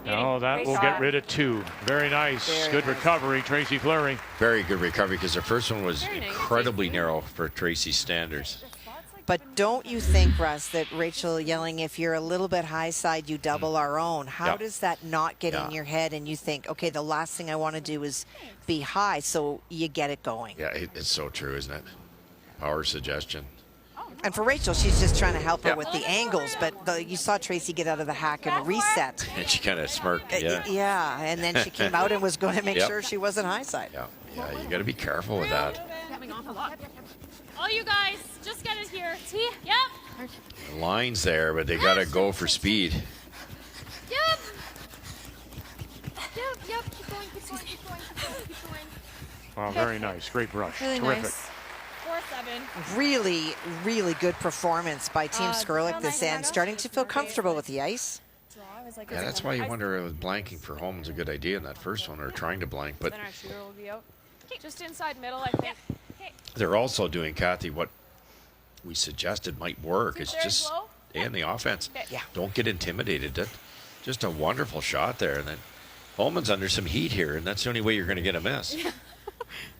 Oh, that will get rid of 2. Very nice. Good recovery, Tracy Fleury. Very good recovery, because the first one was incredibly narrow for Tracy's standards. But don't you think, Russ, that Rachel yelling, if you're a little bit high side, you double our own? How does that not get in your head and you think, okay, the last thing I want to do is be high, so you get it going? Yeah, it's so true, isn't it? Power suggestion. And for Rachel, she's just trying to help her with the angles, but you saw Tracy get out of the hack and reset. And she kind of smirked, yeah, and then she came out and was going to make sure she wasn't high side. Yeah, you got to be careful with that. All you guys, just get it here. T. Yep. The line's there, but they got to go for speed. Yep. Keep going. Wow, very nice. Great brush. Really Terrific. nice. 4-7. Really, really good performance by Team Skrlik this end. Starting to feel comfortable with the ice. Yeah, that's why you wonder if blanking for Homan's a good idea in that first one, or trying to blank. But Then our shooter will be out. Just inside middle, I think. they're also doing, Kathy, what we suggested might work. It's just in the offense. Don't get intimidated. Just a wonderful shot there. And then Homan's under some heat here, and that's the only way you're going to get a miss.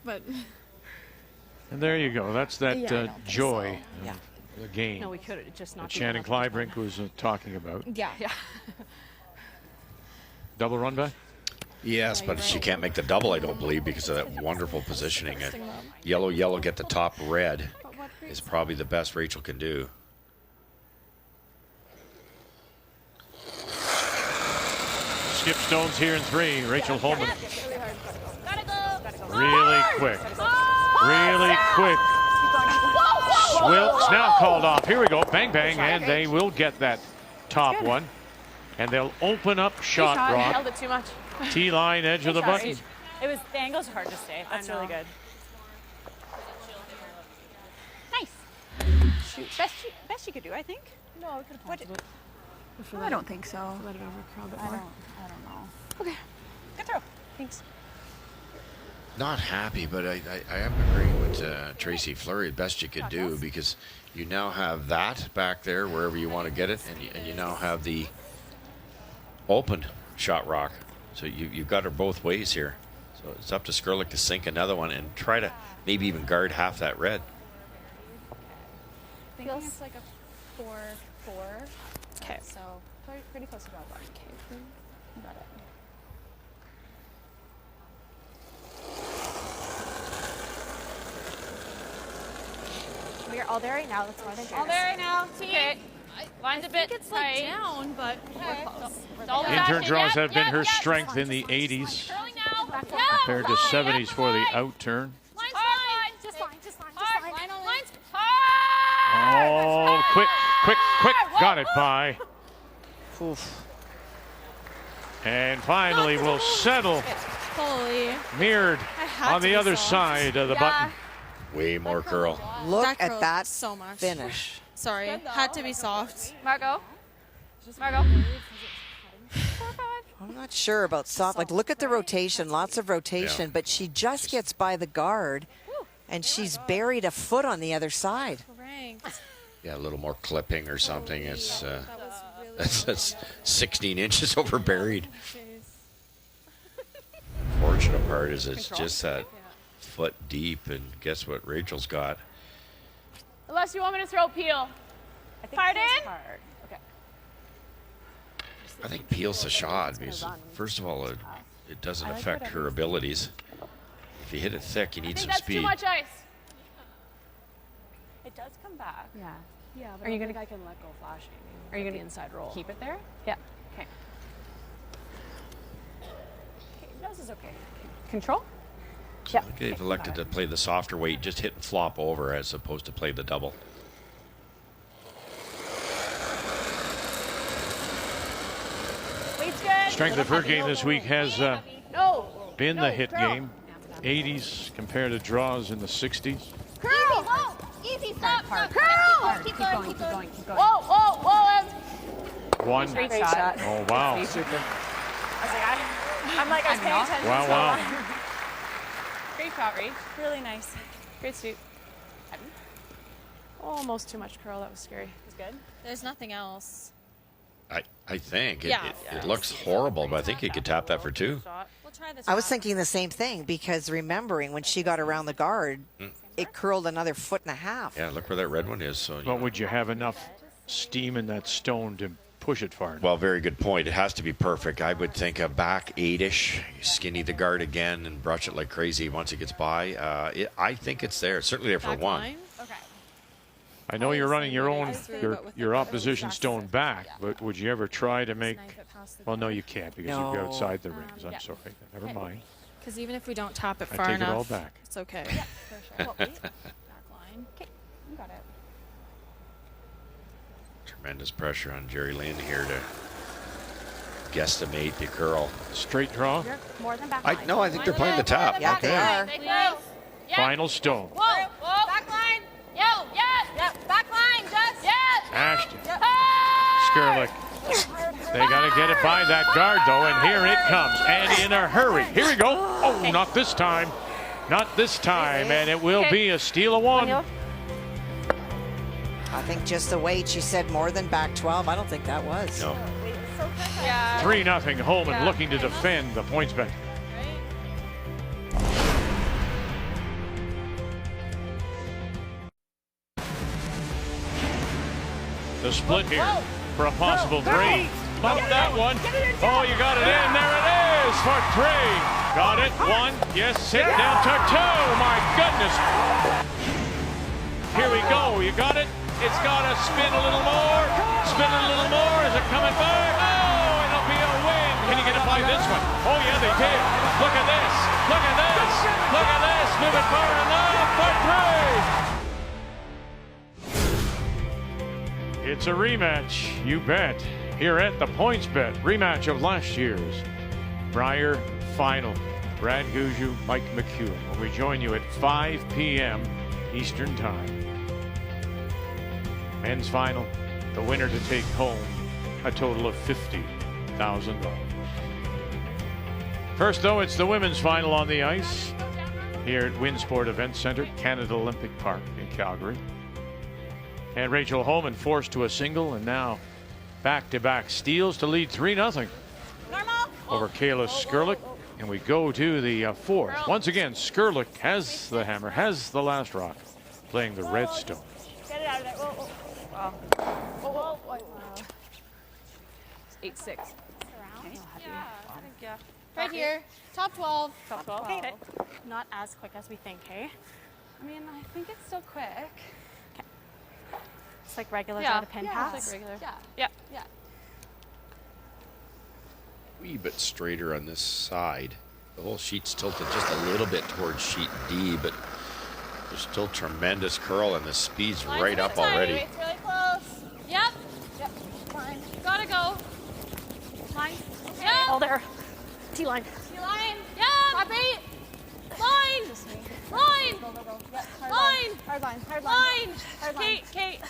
But And there you go. That's that joy of the game. No, we could have just not. That Shannon Clybrink was talking about. yeah. Double run back? Yes, but she can't make the double, I don't believe, because of that wonderful positioning. Yellow, get the top red is probably the best Rachel can do. Skip Stones here in 3. Rachel Homan. Really quick. Really quick. Swilt's now called off. Here we go. Bang, bang. And they will get that top one. And they'll open up shot rock. Held it too much. T-line, edge of the button. It was, the angle's hard to stay. That's really good. Nice. Shoot. Best you could do, I think. No, we could have What? I don't think so. I don't know. Okay. Good throw. Thanks. Not happy, but I am agreeing with Tracy Fleury. Best you could do, because you now have that back there wherever you want to get it, and you now have the open shot rock. So you've got her both ways here. So it's up to Skrlik to sink another one and try to maybe even guard half that red. I think it's like a 4-4. Okay. So pretty close to draw block. Okay. Got it. We're all there right now. That's why they're All there right now. T. Okay. Line's a bit it's like tight. down, but we're close. Intern draws have been her strength in the 80s compared to 70s for the out turn. Line's fine. Just fine. Line's fine. Oh, quick. Got it by. Oof. And finally we'll settle. Holy. Mirrored on the other side of the button. Way more curl. Look That at curled that so much. finish. Sorry, had to be soft. Margot. I'm not sure about soft. Like, look at the rotation, lots of rotation, but she just gets by the guard, and she's buried a foot on the other side. Yeah, a little more clipping or something. It's that's 16 inches over buried. Unfortunate part is it's just that foot deep, and guess what Rachel's got? Unless you want me to throw Peel. Pardon? Okay. I think Peel's the shot because, first of all, it doesn't affect her abilities. If you hit it thick, you need some That's speed. too much ice. It does come back. Yeah. Yeah, but Are you I gonna- think I can let go flashing. Are you Get gonna the inside roll? Keep it there? Yeah. Okay. Nose is okay. Control? So they've elected to play the softer weight, just hit and flop over as opposed to play the double. Weight's good. Strength of her game this week has No. been No, the hit curl. game. 80s compared to draws in the 60s. Curl! Easy, stop, stop. Curl! Keep going, keep going. Whoa, whoa, whoa. One. Great shot. Oh, wow. I was like, I was paying attention. Wow, so wow. long. Great shot, Reach. Really nice. Great sweep. Almost too much curl. That was scary. It's good. There's nothing else. I think. Yeah. It looks horrible, but I think you could tap that for two. We'll try this. I was thinking the same thing because remembering when she got around the guard, it curled another foot and a half. Yeah, look where that red one is. So, But would you have enough steam in that stone to push it far enough? well, very good point. It has to be perfect. I would think a back 8-ish, skinny the guard again and brush it like crazy once it gets by. I think it's there. It's certainly there for one. Line. Okay. I know you're running your own, your opposition stone back, but would you ever try to make, well, no, you can't because you'd be No. outside the rings. I'm sorry. Never mind. Because even if we don't tap it I far take it enough, all back. it's okay. Yeah, for sure. Well, back line. Okay, you got it. Tremendous pressure on Jerry Lynn here to guesstimate the curl. Straight draw. You're more than back I think they're playing the tap. Yeah, they are. Final stone. Whoa, whoa. Back line. Yo, yes. Yep. Back line, just. Yes. Ashton. Yep. Skrlik. They got to get it by that guard, though, and here it comes. And in a hurry. Here we go. Oh, not this time. Not this time. And it will be a steal of one. I think just the weight, she said more than back 12. I don't think that was. No. Yeah. 3-0. Homan looking to defend the PointsBet. The split here for a possible three. Bump that one. Oh, you got it in. There it is for three. Got it. One. Yes, sit down to two. My goodness. Here we go. You got it. It's got to spin a little more. Spin a little more. Is it coming back? Oh, it'll be a win. Can you get it by this one? Oh, yeah, they did. Look at this. Look at this. Look at this. Move it far enough for three. It's a rematch, you bet, here at the PointsBet. Rematch of last year's Brier Final. Brad Guju, Mike McEwen. When we join you at 5 p.m. Eastern Time. Men's Final, the winner to take home a total of $50,000. First, though, it's the Women's Final on the ice here at Winsport Event Center, Canada Olympic Park in Calgary. And Rachel Homan forced to a single, and now back-to-back steals to lead 3-0 over Kayla Skrlik. And we go to the fourth. Once again, Skrlik has the hammer, has the last rock, playing the red stone. Get it out of there. Whoa, whoa. Wow. Whoa, whoa, whoa. 8-6. Yeah, I think, yeah. Right here. Top 12. Top 12. Okay. Not as quick as we think, hey? I mean, I think it's still quick. It's like regular Yeah. to pin Yeah. pass. It's like regular. Yeah. Yeah. Wee bit straighter on this side. The whole sheet's tilted just a little bit towards sheet D, but there's still tremendous curl, and the speed's Line's right up really tiny. already. It's really close. Yep. Yep. Line. Gotta go. Line. Yep. Oh, there. T-line. Line. Yep. Top 8. Line. Line. Go, go, go. Yep. Hard Line. Hard line. Hard line. Line. Hard line. Kate.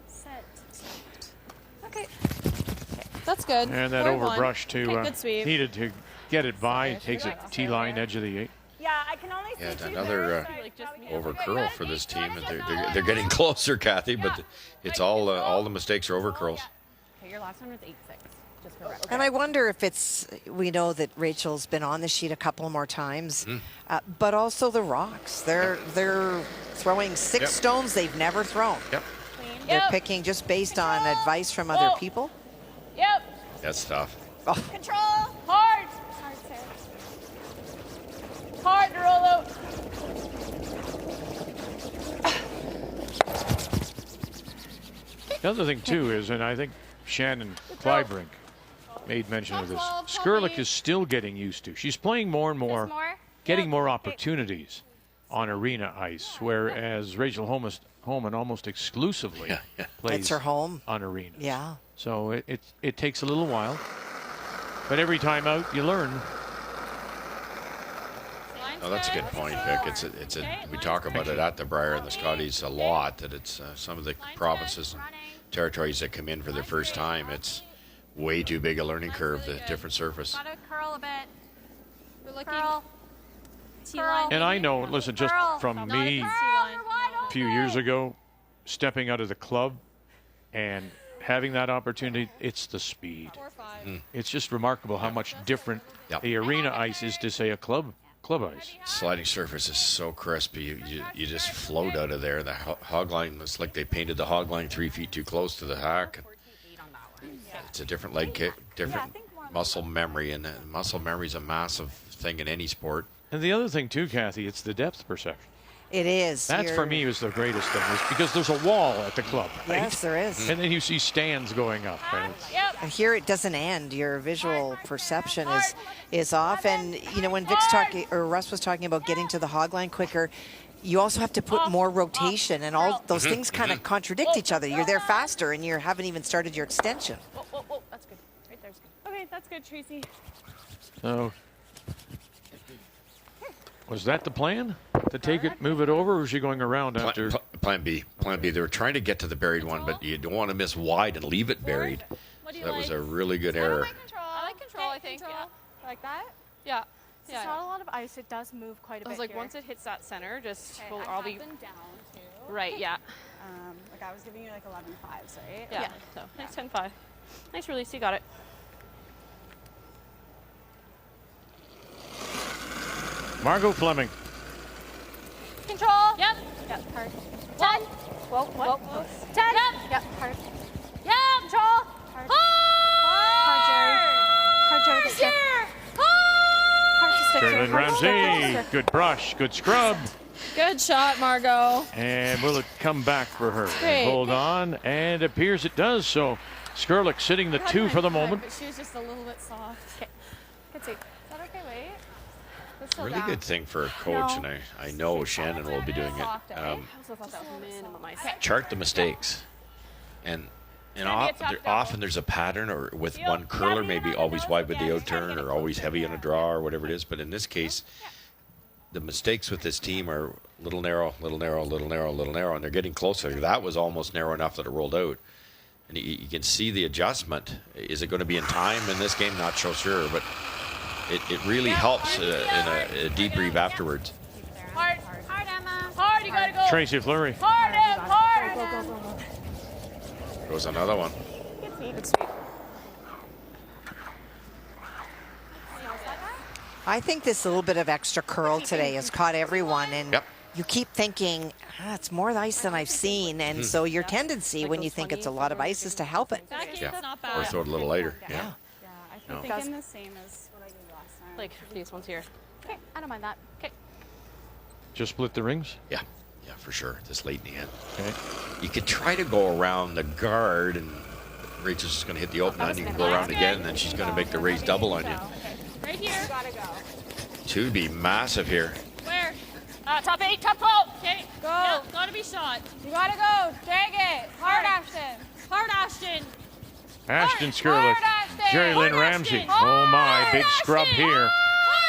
Set. Okay. That's good. And that 4-1. overbrush to Okay, good sweep. needed to get it by. Takes it T-line, edge of the 8. Yeah, I can only see two another pairs, over curl for this team. They're getting closer, Kathy, but it's all the mistakes are over curls. Okay, your last one was 8-6. Just for reference. And I wonder if we know that Rachel's been on the sheet a couple more times, but also the rocks. They're throwing 6 stones they've never thrown. Yep. They're picking just based on advice from other people. Yep. That's tough. Oh. Control. Hard. Hard, Sarah. Hard to roll out. The other thing, too, is, and I think Shannon Clybrink made mention of this, Skrlik is still getting used to. She's playing more and more, getting more opportunities on arena ice, whereas Rachel Homan almost exclusively plays It's her home. on arena. Yeah. So it takes a little while, but every time out you learn. Oh, that's a good point, Vic. We talk about it at the Briar and the Scotties a lot, that it's some of the provinces and territories that come in for their first time. It's way too big a learning curve, the different surface. Gotta curl a bit. We're looking. Curl. And I know, listen, just from me a few years ago, stepping out of the club and having that opportunity, it's the speed. It's just remarkable how much different the arena ice is to, say, a club ice. Sliding surface is so crispy. You just float out of there. The hog line, it's like they painted the hog line 3 feet too close to the hack. It's a different leg kick, different muscle memory, and muscle memory is a massive thing in any sport. And the other thing, too, Kathy, it's the depth perception. It is. That's for me was the greatest thing, is because there's a wall at the club. Right? Yes, there is. And then you see stands going up. Right? And here it doesn't end. Your visual perception is off. And, you know, when Russ was talking about getting to the hog line quicker, you also have to put more rotation, and all those things kind of contradict each other. You're there faster, and you haven't even started your extension. Whoa, that's good. Right there's good. Okay, that's good, Tracy. So, was that the plan? To take it, move it over, or was she going around after? Plan B. Plan B. They were trying to get to the buried one, but you don't want to miss wide and leave it buried. So that was a really good error. I like control, I think. Yeah. Like that? Yeah. It's not a lot of ice. It does move quite a bit. I was like, here. once it hits that center, just Okay, I'll be them down too. right. Yeah. Like I was giving you like 11.5s, right? Yeah. So nice 10-5. Nice release. You got it. Margot Fleming. Control. Yep. Yep. Hard. 10. Whoa. 10. Yep. Hard. Yep. Control. Hard. Hard. Hard, Jerry. Get stick. Hard to stick. Sherlyn Ramsey. Good brush. Good scrub. Good shot, Margot. And will it come back for her? Great. Hold on. And it appears it does. So Skrlik sitting the 2 for the moment. But she was just a little bit soft. Okay. Good see. Is that okay? Wait. That's still Really down. good thing for a coach, and I know Shannon will be doing it. I also thought that was minimum ice. Chart the mistakes, and often there's a pattern, or with one curler maybe always wide with the out turn, or always heavy on a draw, or whatever it is. But in this case, the mistakes with this team are little narrow, little narrow, little narrow, little narrow, and they're getting closer. That was almost narrow enough that it rolled out. And you can see the adjustment. Is it going to be in time in this game? Not so sure, but it really helps in a debrief afterwards. Hard, Emma. Hard, you gotta go. Tracy Fleury. Hard, Em. Hard. Go. Goes another one. Good sweep. I think this little bit of extra curl today has caught everyone, and you keep thinking, it's more ice than I've seen, and so your tendency when you think it's a lot of ice is to help it. Or throw it a little later. Yeah, I think I'm the same as what I did last time. Like these ones here. Okay, I don't mind that. Okay. Just split the rings? Yeah, for sure. This late in the end. Okay. You could try to go around the guard, and Rachel's just going to hit the open end. You can go around again, and then she's going to make the raise double on you. Right here. You gotta go. 2 be massive here. Where? Top 8, top 12. Okay, go. Yeah, gotta be shot. You gotta go. Drag it. Hard, Ashton. Hard, Ashton. Ashton Skrlik. Jerry Lynn Ramsey. Oh my, big scrub here.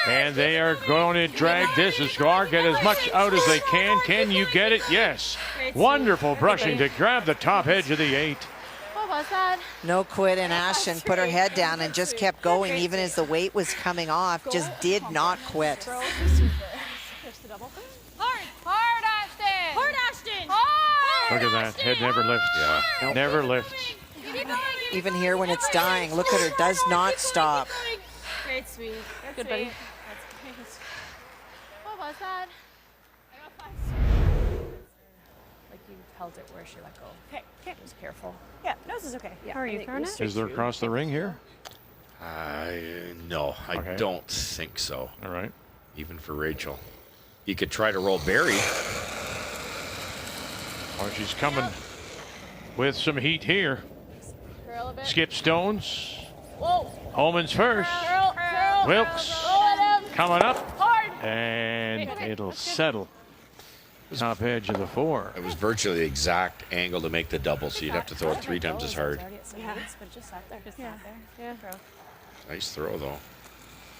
And they are going to drag this as far, get as much out as they can. Can you get it? Yes. Wonderful brushing to grab the top edge of the 8. What was that? No quit, and Ashton put her head down and just kept going even as the weight was coming off. Just did not quit. Hard, Ashton. Hard, Ashton. Hard. Look at that. Head never lifts. Yeah. Never lifts. Even here when it's dying, look at her, does not stop. Great sweep. Good, buddy. That's great. What was that? Like you held it where she let go. Okay. Just careful. Yeah, nose is okay. Yeah. How are you throwing it? Is there across the ring here? No, I Okay. don't think so. All right. Even for Rachel. You could try to roll Barry. Oh, she's coming with some heat here. Curl a bit. Skip Stones. Whoa. Homan's first. Curl. Wilkes Roll at him. coming up. Hard. And it'll settle. Top edge of the 4. It was virtually the exact angle to make the double, so you'd have to throw it 3 times as hard. Yeah. But just sat there. Yeah. Yeah. Nice throw, though. Yeah, a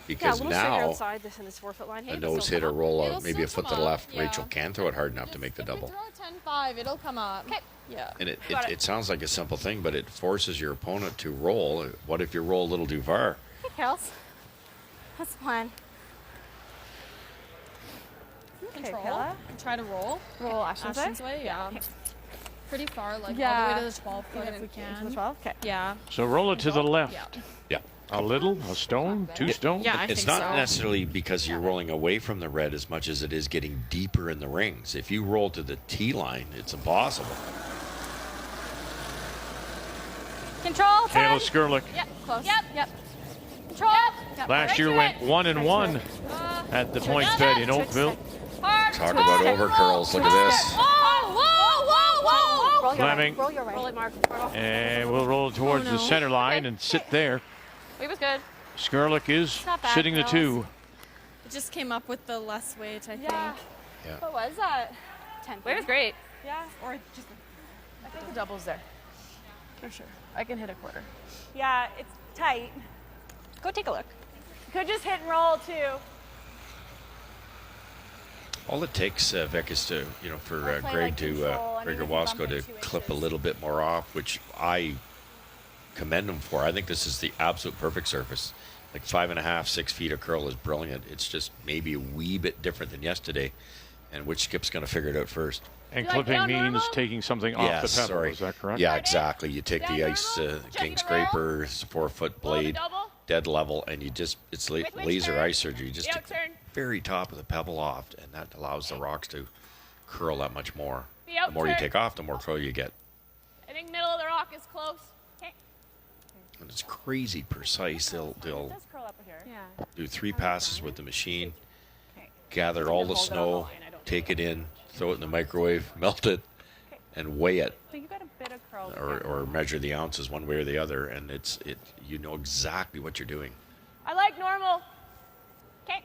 Because little straighter now outside this in this 4-foot line. Hey, a it'll nose still hit or come up. roll It'll out, maybe a still foot to come the up, left. yeah. Rachel can throw it hard enough to make the double. Throw a 10-5, it'll come up. Okay. Yeah. And it sounds like a simple thing, but it forces your opponent to roll. What if you roll a little too far? Hey, Kels. What's the plan? Control. Kella. And try to roll. Roll Ashton's Ashton's way, yeah. Okay. Pretty far, like all Yeah. the way to the 12 foot Even if we to the can. 12? Okay. Yeah. So roll it to the left. Yeah. A little, a stone, 2 stones. Yeah, I It's think not so. necessarily because you're rolling away from the red as much as it is getting deeper in the rings. If you roll to the tee line, it's impossible. Control. Kayla Skrlik. Yep. Close. Yep. Control. Yep. Last year went 1-1 at the PointsBet in Oakville. Hard. Talk about over curls. Look at this. Whoa. Roll your Fleming. right. Roll your right. Roll it, Mark. And we'll roll towards the center line and sit there. Wait was good. Skrlik is not bad, sitting the girls. 2. It just came up with the less weight, I think. Yeah. What was that? 10. Wait was great. Yeah. Or just. I think the double's there. For sure. I can hit a quarter. Yeah, it's tight. Go take a look. Could just hit and roll too. All it takes, Vic, is to, for Or play Greg like control. I Greg mean, Wasco bump to it 2 clip a inches. little bit more off, which I commend him for. I think this is the absolute perfect surface. Like 5.5, 6 feet of curl is brilliant. It's just maybe a wee bit different than yesterday, and which skip's going to figure it out first? And You like clipping down means normal? taking something off Yes, the pebble. sorry. Is that correct? Yeah, exactly. You take the Down ice normal, king checking the rail. scraper, 4-foot blade, double. dead level, and you just, it's With which laser turn? ice surgery. You just The take the outturn. very top of the pebble off, and that allows the rocks to curl that much more. The The more you outturn. take off, the more curl you get. I think middle of the rock is close. Okay. And it's crazy precise. They'll It does curl up here. Yeah. do 3 passes with the machine, Okay. gather all the snow, take it in, throw it in the microwave, melt it, and weigh it, So you got a bit of curl. or measure the ounces one way or the other, and you know exactly what you're doing. I like normal. Okay.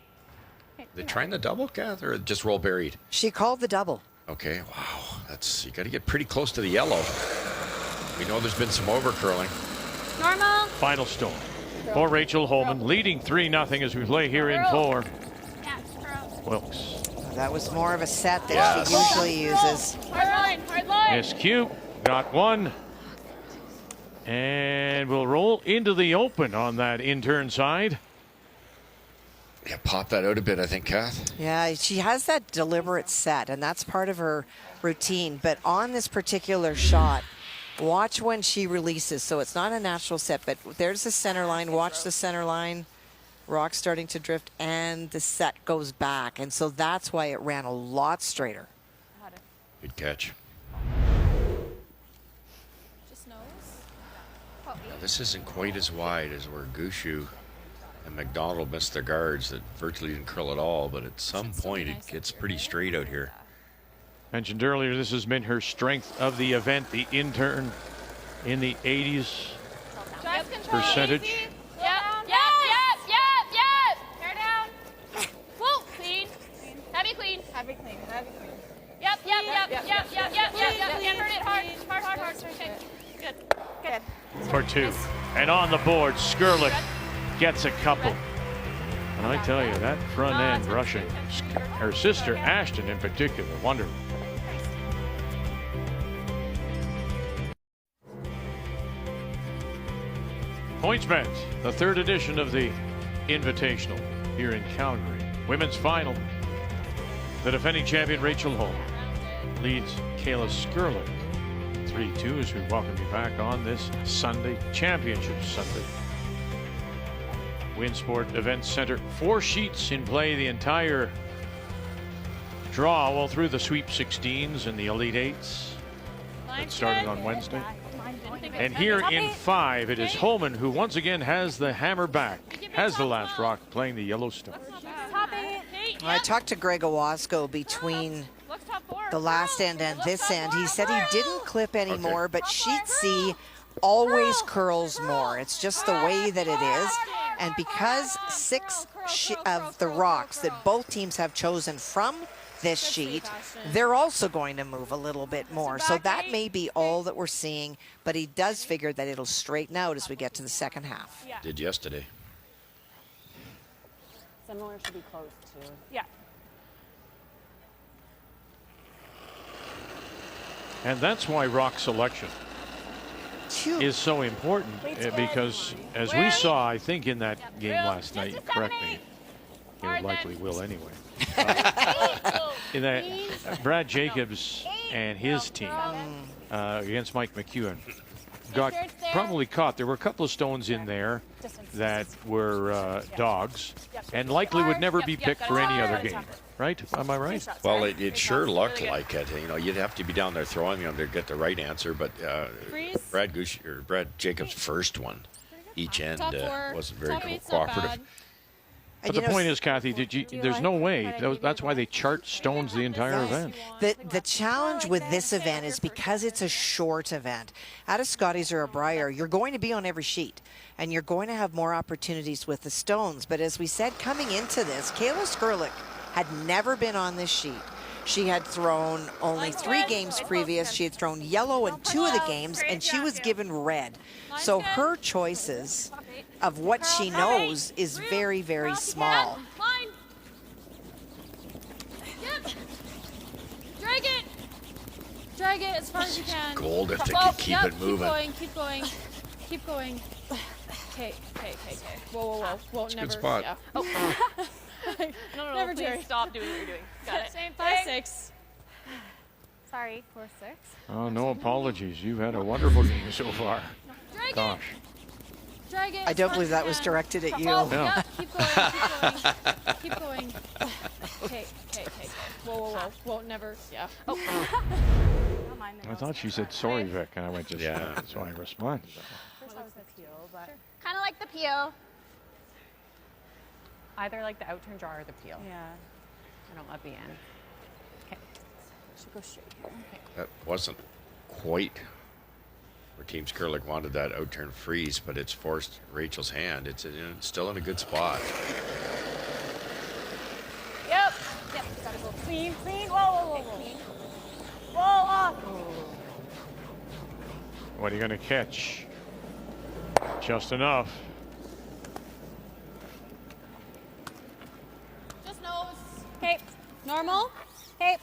They're trying to double, Kath, or just roll buried? She called the double. Okay, wow, you got to get pretty close to the yellow. We know there's been some over curling. Normal. Final stone for Rachel Homan, leading 3-0 as we play here in 4. Yeah. Curl. Wilkes. That was more of a set that Yes. she usually uses. Hard line. Hard line. SQ got 1. And we'll roll into the open on that in-turn side. Yeah, pop that out a bit, I think, Kath. Yeah, she has that deliberate set, and that's part of her routine. But on this particular shot, watch when she releases. So it's not a natural set, but there's the center line. Watch the center line. Rock starting to drift, and the set goes back. And so that's why it ran a lot straighter. Good catch. Just nose. Now, this isn't quite as wide as where Gushu and McDonald missed their guards that virtually didn't curl at all, but at some point it gets pretty straight out here. Mentioned earlier, this has been her strength of the event, the in-turn in the 80s Drive control. percentage. Easy. Yep. Hair down. Whoa. Clean. Heavy clean. Heavy clean. Heavy clean. Yep. Hit it hard. Okay. Good. For 2. And on the board, Skrlik gets a couple. And I tell you, that front end rushing, her sister Ashton in particular, wonderful. PointsBet, the third edition of the Invitational here in Calgary. Women's final. The defending champion Rachel Homan leads Kayla Skrlik 3-2 as we welcome you back on this Sunday, Championship Sunday. Winsport Event Center, 4 sheets in play the entire draw, well, through the Sweep 16s and the Elite 8s that started on Wednesday. And here in 5, it is Homan who once again has the hammer back, has the last rock, playing the Yellowstone. I talked to Greg Owasco between the last end and this end. He said he didn't clip anymore, but sheet C always curls more. It's just the way that it is. And because 6 of the rocks that both teams have chosen from this sheet, they're also going to move a little bit more. So that may be all that we're seeing, but he does figure that it'll straighten out as we get to the second half. Yeah. Did yesterday. Similar should be close too. Yeah. And that's why rock selection is so important, because as we saw, I think, in that game last night, correct me, you likely will anyway. In that, Brad Jacobs and his team against Mike McEwen got probably caught. There were a couple of stones in there that were dogs and likely would never be picked for any other game. Right? Am I right? Well, it sure looked like it. You know, you'd have to be down there throwing them to get the right answer. But Brad Jacobs' first one, each end wasn't very cooperative. But the point is, Kathy, there's no way. That's why they chart stones the entire event. The challenge with this event is because it's a short event. At a Scotties or a Briar, you're going to be on every sheet, and you're going to have more opportunities with the stones. But as we said, coming into this, Kayla Skrlik had never been on this sheet. She had thrown only 3 games previous. She had thrown yellow in 2 of the games, and she was given red. So her choices of what she knows is very, very small. Drag it. Drag it as far as you can. Gold if they can keep it moving. Keep going. Keep going. Okay. Whoa. It's a good spot. Yeah. Oh. No, never please stop doing what you're doing. Got it. Same 5-6. Sorry, 4-6. Oh, no apologies. You've had a wonderful game so far. Gosh. Drag it. I don't believe that was directed at you. Yeah, keep going. Keep going. Okay. Whoa, never. Yeah. Oh. I thought she said sorry, Vic, and I went just so I responded. First I was the peel, but Kind of like the peel. either like the outturn draw or the peel. Yeah. I don't love the end. Okay. Should go straight here. Okay. That wasn't quite where Team Skrlik wanted that outturn freeze, but it's forced Rachel's hand. It's still in a good spot. Yep. Gotta go clean. Whoa. Whoa, off. What are you going to catch? Just enough. Just nose. Okay. Normal. Okay.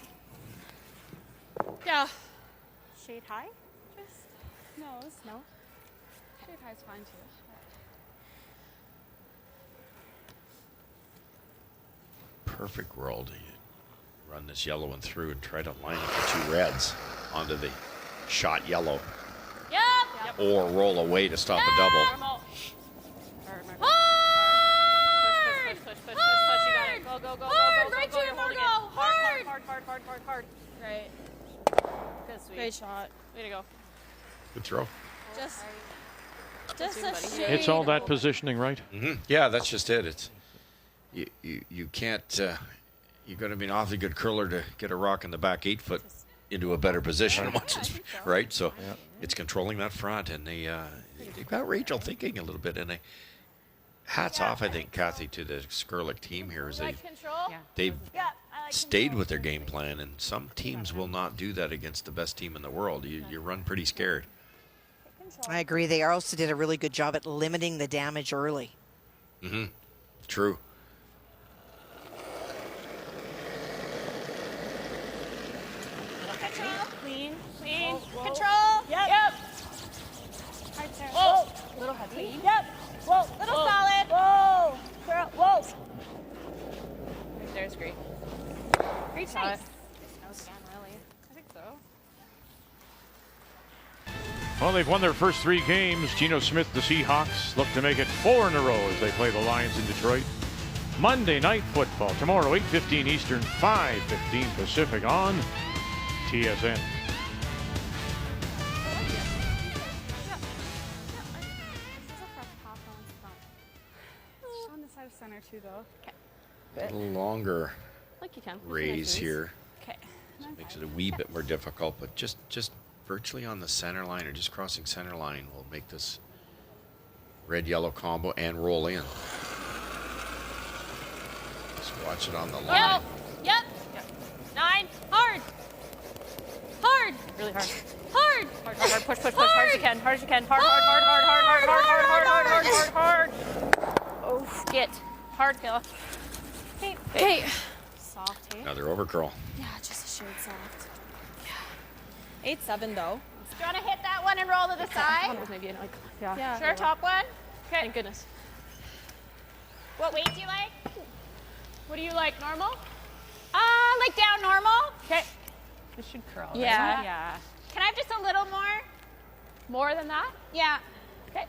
Yeah. Shade high. Just nose. No. Shade high's fine too. Perfect roll to run this yellow one through and try to line up the 2 reds onto the shot yellow. Yep. Or roll away to stop a double. Hard. Push. You got it. Go. Hard. Right to your You're holding it. logo. Hard. Hard. Right. Good, sweet. Great shot. Way to go. Good throw. Just a shade. It's all that positioning, right? Mm-hmm. Yeah, that's just it. It's you can't. You've got to be an awfully good curler to get a rock in the back 8 foot into a better position, right? So it's controlling that front, and they've got Rachel thinking a little bit, and hats off, I think, Kathy, to the Skrlik team here as they've stayed with their game plan, and some teams will not do that against the best team in the world. You run pretty scared. I agree. They also did a really good job at limiting the damage early. Mm-hmm. True. Clean. Control. Yep. Hard turn. Whoa. Little heavy. Yep. Whoa, little solid. Whoa. Girl, whoa. Right there's great. Great Shot. nice. No scan, really. I think so. Well, they've won their first 3 games. Geno Smith, the Seahawks, look to make it 4 in a row as they play the Lions in Detroit. Monday Night Football tomorrow, 8:15 Eastern, 5:15 Pacific on TSN. On the side of center too, though. A little longer Like you can. raise here. Okay. Makes it a wee bit more difficult, but just virtually on the center line or just crossing center line will make this red-yellow combo and roll in. Just watch it on the line. Yep. 9. Hard. Hard. Really hard. Hard. Hard. Push. Hard as you can. Hard as you can. Hard. Oh, get. Hard, Kayla. Hey. Soft, hey? Another over curl. Yeah, just a shade soft. Yeah. 8-7 though. Do you want to hit that one and roll to the side? That was maybe like, yeah. Yeah. Sure, top one. Okay. Thank goodness. What weight do you like? What do you like? Normal? Like down normal. Okay. This should curl. Yeah. Right? Yeah. Can I have just a little more? More than that? Yeah. Okay.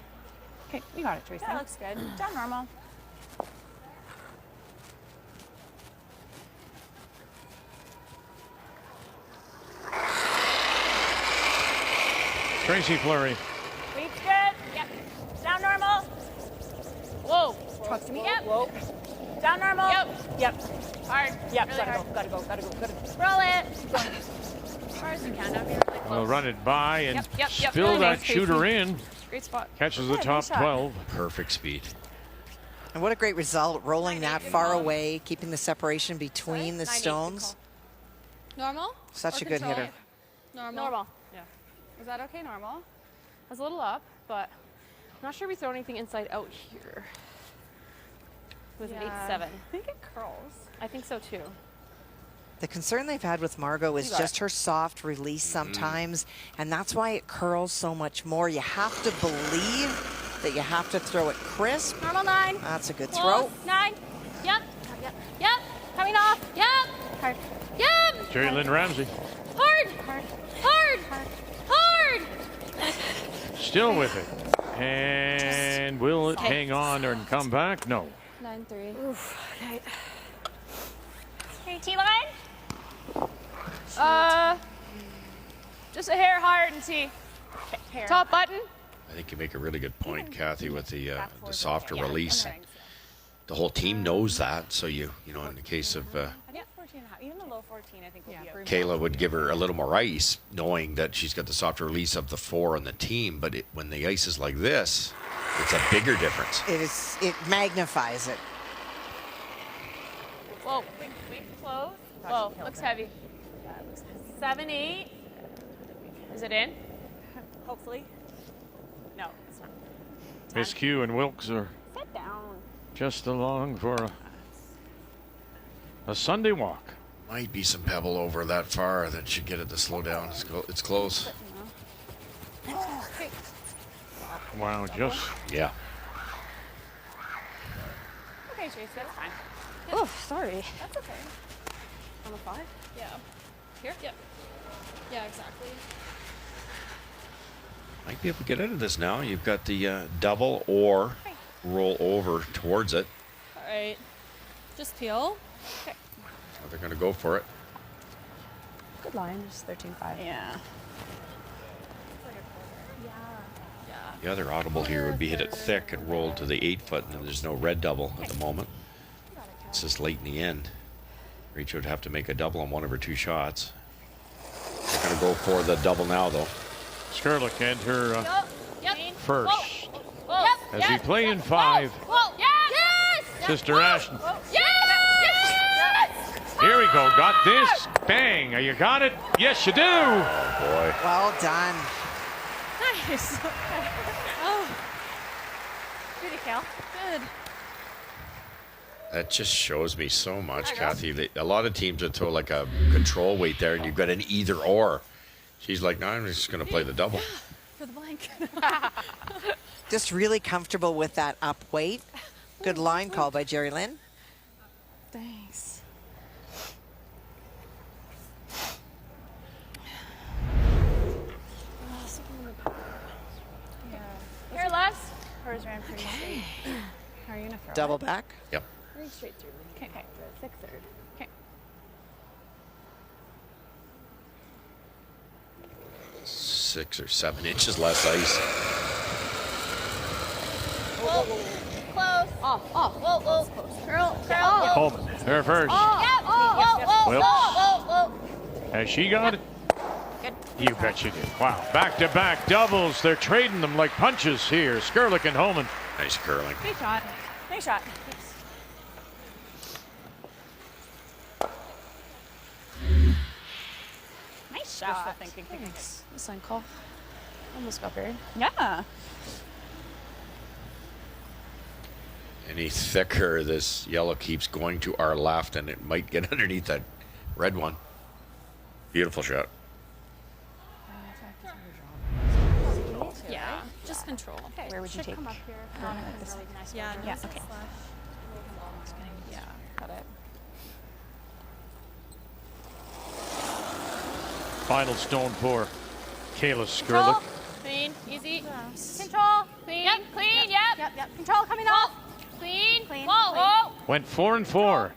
Okay, you got it, Tracy. That looks good. Down normal. Tracy Fleury. Weight's good. Yep. Down normal. Whoa. Talk to me. Yep. Whoa. Down normal. Yep. Yep. Hard. Yep. Really Gotta hard. go. Gotta go. Roll it. As far as you can down here. Like Will run it by and Yep. spill Really that nice, shooter Tracy. in. Great spot. Catches the Yeah, top nice shot. 12. Perfect speed. And what a great result, rolling that far away, keeping the separation between the stones. Normal? Such Or a good control? hitter. Normal. Normal. Yeah. Was that okay? Normal. I was a little up, but I'm not sure we throw anything inside out here. It was an 8-7. I think it curls. I think so too. The concern they've had with Margot is just her soft release sometimes, and that's why it curls so much more. You have to believe that you have to throw it crisp. Normal 9. That's a good Close. throw. 9. Yep. Yep. Coming off. Yep. Hard. Yep. Jerry Lynn Ramsey Hard. Hard. still with it. And will it hang on and come back? No. 9-3. Oof. Okay. Okay, T-line. Just a hair higher than T. Hair. Top button. I think you make a really good point, Kathy, with the softer release. The whole team knows that, so you know, in the case of I think 14.5. Even the low 14, I think will be okay. Kayla would give her a little more ice, knowing that she's got the softer release of the 4 on the team. But when the ice is like this, it's a bigger difference. It magnifies it. Whoa. Wing close. Whoa. Looks heavy. 7-8. Is it in? Hopefully. No, it's not. Miscue and Wilkes are Sit down. just along for a Sunday walk. Might be some pebble over that far that should get it to slow down. It's close. Wow, just Yeah. Okay, Chase, that's fine. Oh, sorry. That's okay. On the 5? Yeah. Here? Yep. Yeah, exactly. Might be able to get out of this now. You've got the double or roll over towards it. All right. Just peel. Now they're going to go for it. Good line. Just 13-5. Yeah. The other audible here would be hit it thick and roll to the 8-foot, and there's no red double at the moment. It's just late in the end. Rachel would have to make a double on one of her 2 shots. They're going to go for the double now, though. Skrlik and her Yep. first. Whoa. Yep. As we play in 5, Whoa. Yes. Sister Ashton. Yes. Here we go. Got this. Bang. You got it? Yes, you do. Oh, boy. Well done. Nice. Pretty Cal. Good. That just shows me so much, Kathy. A lot of teams would throw like a control weight there, and you've got an either or. She's like, no, I'm just going to play the double. For the blank. just really comfortable with that up weight. Good line call by Jerry Lynn. Thanks. Here, left. Hers ran pretty straight. How are you gonna throw Double it? back. Yep. Very straight through. Okay. 6-3. Okay. 6 or 7 inches less ice. Whoa. Close. Off. Whoa, whoa. Curl. Homan, her first. Yep. Whoa. Well, has she got it? Good. You bet she did. Wow. Back-to-back doubles. They're trading them like punches here. Skrlik and Homan. Nice curling. Great shot. Nice shot. Nice shot. Wishful thinking. Thanks. This line call. Almost got buried. Yeah. Any thicker, this yellow keeps going to our left, and it might get underneath that red one. Beautiful shot. Yeah, just control. Okay. Where would you take? Come up here. Yeah, Yeah, nice and okay. flush. Yeah. Got it. Final stone pour. Kayla Control. Skrlik. Clean. Easy. Yes. Control. Clean. Yep. Clean. Yep. Control coming off. Clean. Clean. Whoa. Went 4-4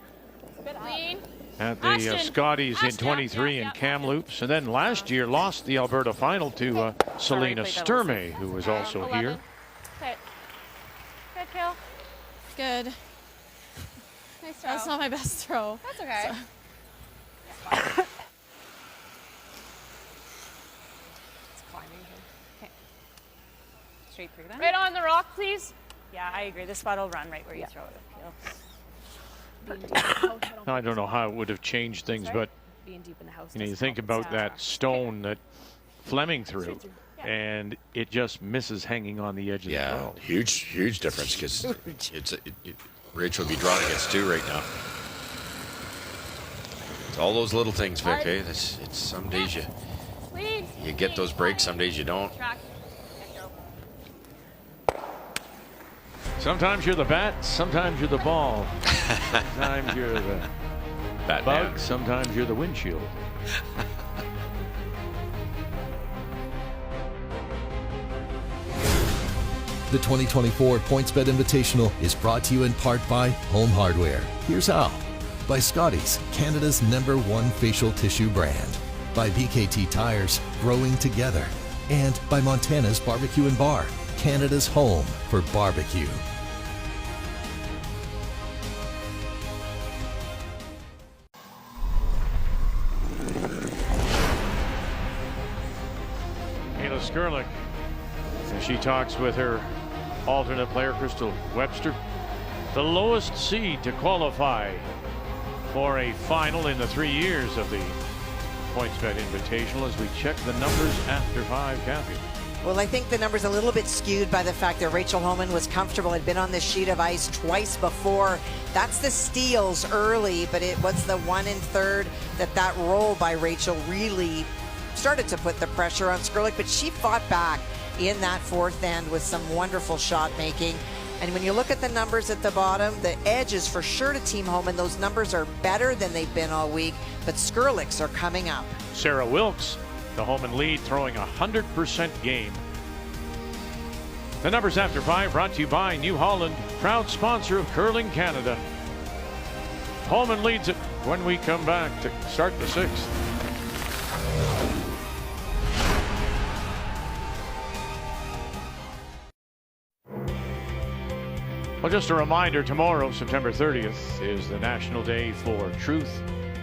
Clean. at the Ashton. Scotties in Ashton. 23 in Kamloops. And then last year lost the Alberta final to Selena played that Sturmey, who was also 11. here. Okay. Good kill. Good. Nice throw. That's not my best throw. That's okay. It's climbing here. Okay. Straight through then. Right on the rock, please. Yeah, I agree. This spot will run right where you throw it. I don't know how it would have changed things, but Being deep in the house. you doesn't think help. about that stone that Fleming threw, and it just misses hanging on the edge of the Yeah, well. huge difference, because Rachel would be drawn against 2 right now. It's all those little things, Vic. Eh? It's some days Clean. you get those breaks, some days you don't. Track. Sometimes you're the bat, sometimes you're the ball. Sometimes you're the Batman. bug, sometimes you're the windshield. The 2024 PointsBet Invitational is brought to you in part by Home Hardware. Here's how. By Scotties, Canada's #1 facial tissue brand. By BKT Tires, growing together. And by Montana's Barbecue and Bar, Canada's home for barbecue. Kayla Skrlik, as she talks with her alternate player, Crystal Webster. The lowest seed to qualify for a final in the 3 years of the PointsBet Invitational, as we check the numbers after 5, Kathy. Well, I think the number's a little bit skewed by the fact that Rachel Homan was comfortable, had been on this sheet of ice twice before. That's the steals early, but it was the 1 and 3rd that roll by Rachel really started to put the pressure on Skrlik, but she fought back in that 4th end with some wonderful shot making. And when you look at the numbers at the bottom, the edge is for sure to Team Homan. Those numbers are better than they've been all week, but Skrlik's are coming up. Sarah Wilkes, the Homan lead, throwing 100% game. The numbers after 5 brought to you by New Holland, proud sponsor of Curling Canada. Homan leads it when we come back to start the 6th. Well, just a reminder, tomorrow, September 30th, is the National Day for Truth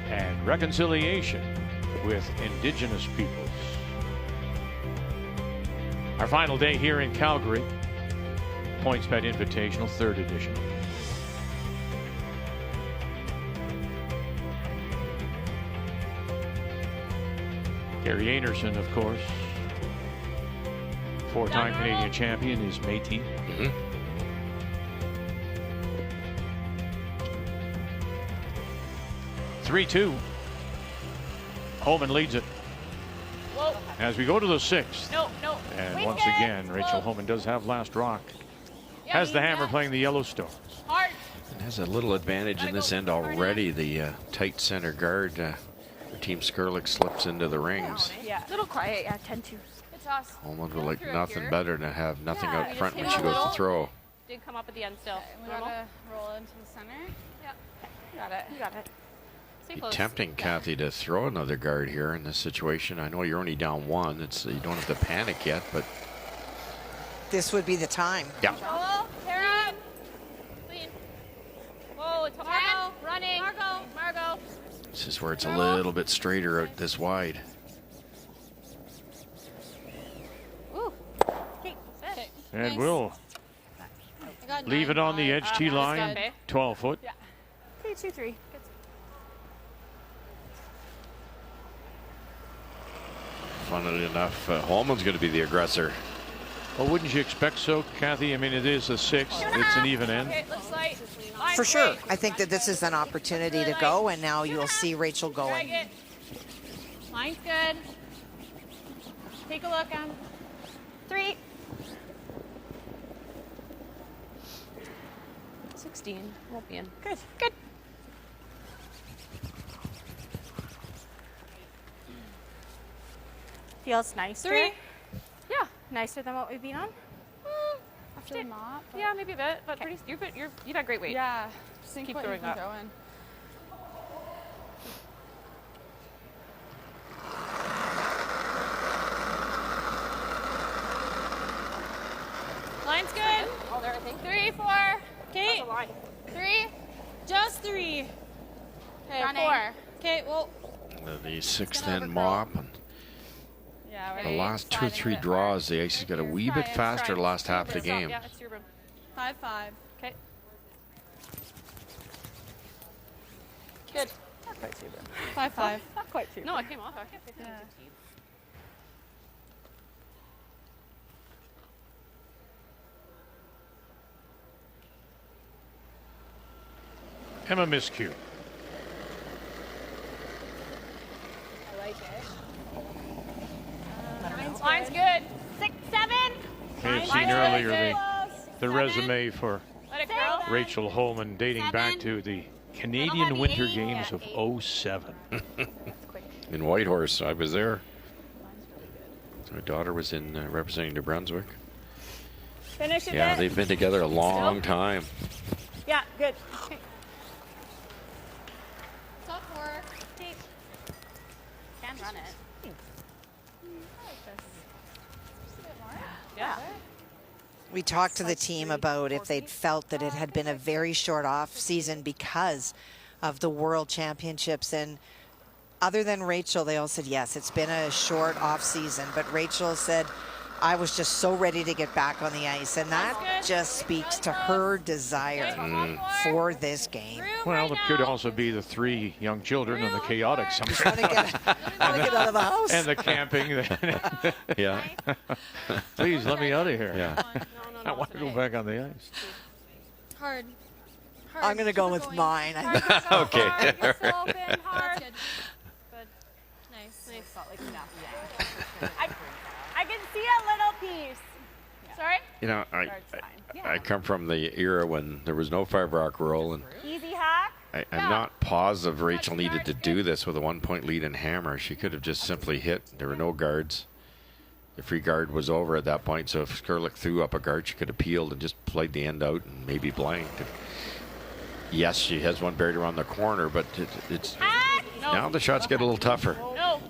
and Reconciliation with Indigenous Peoples. Our final day here in Calgary, PointsBet Invitational, 3rd edition. Gary Anderson, of course, 4-time Canadian champion, is Métis. Mm-hmm. 3-2. Homan leads it. Whoa. As we go to the 6th. No. And once again, Rachel Homan does have last rock. Has the hammer playing the Yellowstone. Hard. And has a little advantage in this end already. The tight center guard. Team Skrlik slips into the rings. Yeah. Little quiet. Yeah, 10-2. It's us. Homan would like nothing better than to have nothing Yeah, out front just when hit she a goes little. to throw. Did come up at the end still. We gotta roll into the center. Yep. You got it. You got it. Stay Be close. tempting, Kathy, to throw another guard here in this situation. I know you're only down one. It's you don't have to panic yet, but This would be the time. yeah. Joel, Tara. Clean. Whoa, it's Margot. Running. Margot. This is where it's a little bit straighter out this wide. Ooh. Okay. And Nice. we'll I got leave it on the edge tee that's line. good. 12 foot. Yeah. Okay, 2-3. Funnily enough, Holman's going to be the aggressor. Well, wouldn't you expect so, Kathy? I mean, it is a 6. It's an even end. Okay, looks like. For sure. I think that this is an opportunity to go, and now you'll see Rachel Drag going. it. Line's good. Take a look, 3. 16. Won't be in. Good. Good. Feels nicer. 3. Yeah, nicer than what we've been on. After the mop. Yeah, maybe a bit, but pretty. You've had great weight. Yeah. Just think Keep what throwing you've been up. going. Line's good. Hold there, I think. 3, 4. Okay. 3. Just 3. Okay, Running. 4. Okay, well, The sixth end mop. And Yeah, we're the last 2 or 3 draws, the ice has got a wee bit faster the last half of the game. Yeah, it's your room. 5, 5. Okay. Good. Not quite too bad. 5, 5. Not quite too No, bad. it came off. I can't Yeah. Emma Miscue. I like it. Line's good. 6, 7. Okay, you've seen Line's earlier good. the resume for Let it go. Rachel Homan dating back to the Canadian Winter Games of 07. In Whitehorse, I was there. My daughter was in representing New Brunswick. Finish it. Yeah, they've been together a long time. Yeah, good. Top 4. Can run it. Yeah. We talked to the team about if they'd felt that it had been a very short off season because of the World Championships, and other than Rachel, they all said yes, it's been a short off season, but Rachel said, I was just so ready to get back on the ice, and that just speaks to her desire for this game. Well, it could also be the 3 young children and the chaotic Trying to get out of the house. and the camping. Yeah. Please let me out of here. Yeah. I want to go back on the ice. Hard. I'm going to go with mine. Okay. Open, hard. That's good. Good. Nice. I can see a little piece. Sorry? You know, I come from the era when there was no fiber rock roll, and Easy hack. I'm not positive Rachel needed to do this with a 1-point lead in hammer. She could have just simply hit. There were no guards. The free guard was over at that point, so if Skrlik threw up a guard, she could have peeled and just played the end out and maybe blanked. Yes, she has one buried around the corner, but it's now the shots get a little tougher.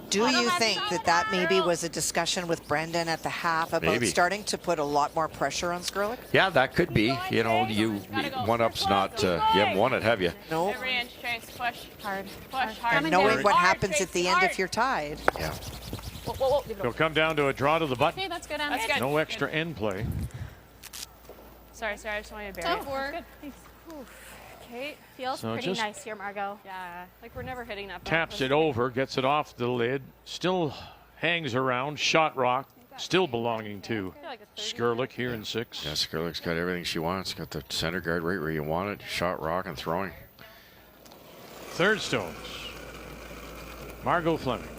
Do you think that maybe was a discussion with Brendan at the half about Maybe. starting to put a lot more pressure on Skrlik? Yeah, that could be. You know, one-up's not, you haven't won it, have you? No. Every inch, Chase. Push. Hard. Push hard. And knowing what Hard, happens Chase, at the end hard. if you're tied. Yeah. Whoa. Leave it It'll come down to a draw to the button. Okay, that's good. That's good. No extra end play. Sorry. I just wanted to bury Top it. 4. Good. Thanks. Okay. Feels So pretty just- nice here, Margot. Yeah, like we're never hitting that. Taps it over, gets it off the lid, still hangs around. Shot rock, still belonging to Skrlik here in 6. Yeah, Skrlik's got everything she wants. Got the center guard right where you want it. Shot, rock, and throwing. Third stones. Margot Fleming.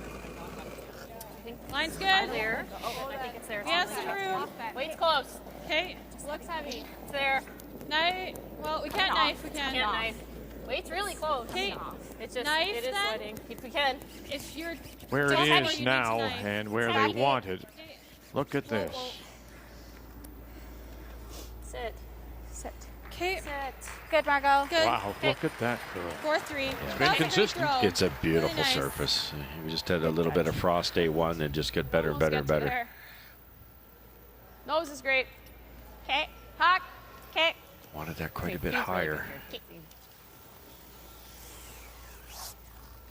Line's good. Clear. Oh, I think it's there. We have some room. Weight's close. Okay. Looks heavy. It's there. Knife. Well, we can't knife. We can't. Can't knife. Weight's really close. Okay. It's just, Knife, it is then? sliding. If we can. If you're Where it just heavy, is you now need to knife. and where they want it. Look at this. Sit. Sit. Okay. Sit. Good, Margot. Good. Wow, look at that girl. 4-3. It's been consistent. It's a beautiful nice. surface. We just had a little bit of frost day one and just got better, Almost better, gets better. there. Nose is great. Okay. Hack. Okay. Wanted that quite a bit higher.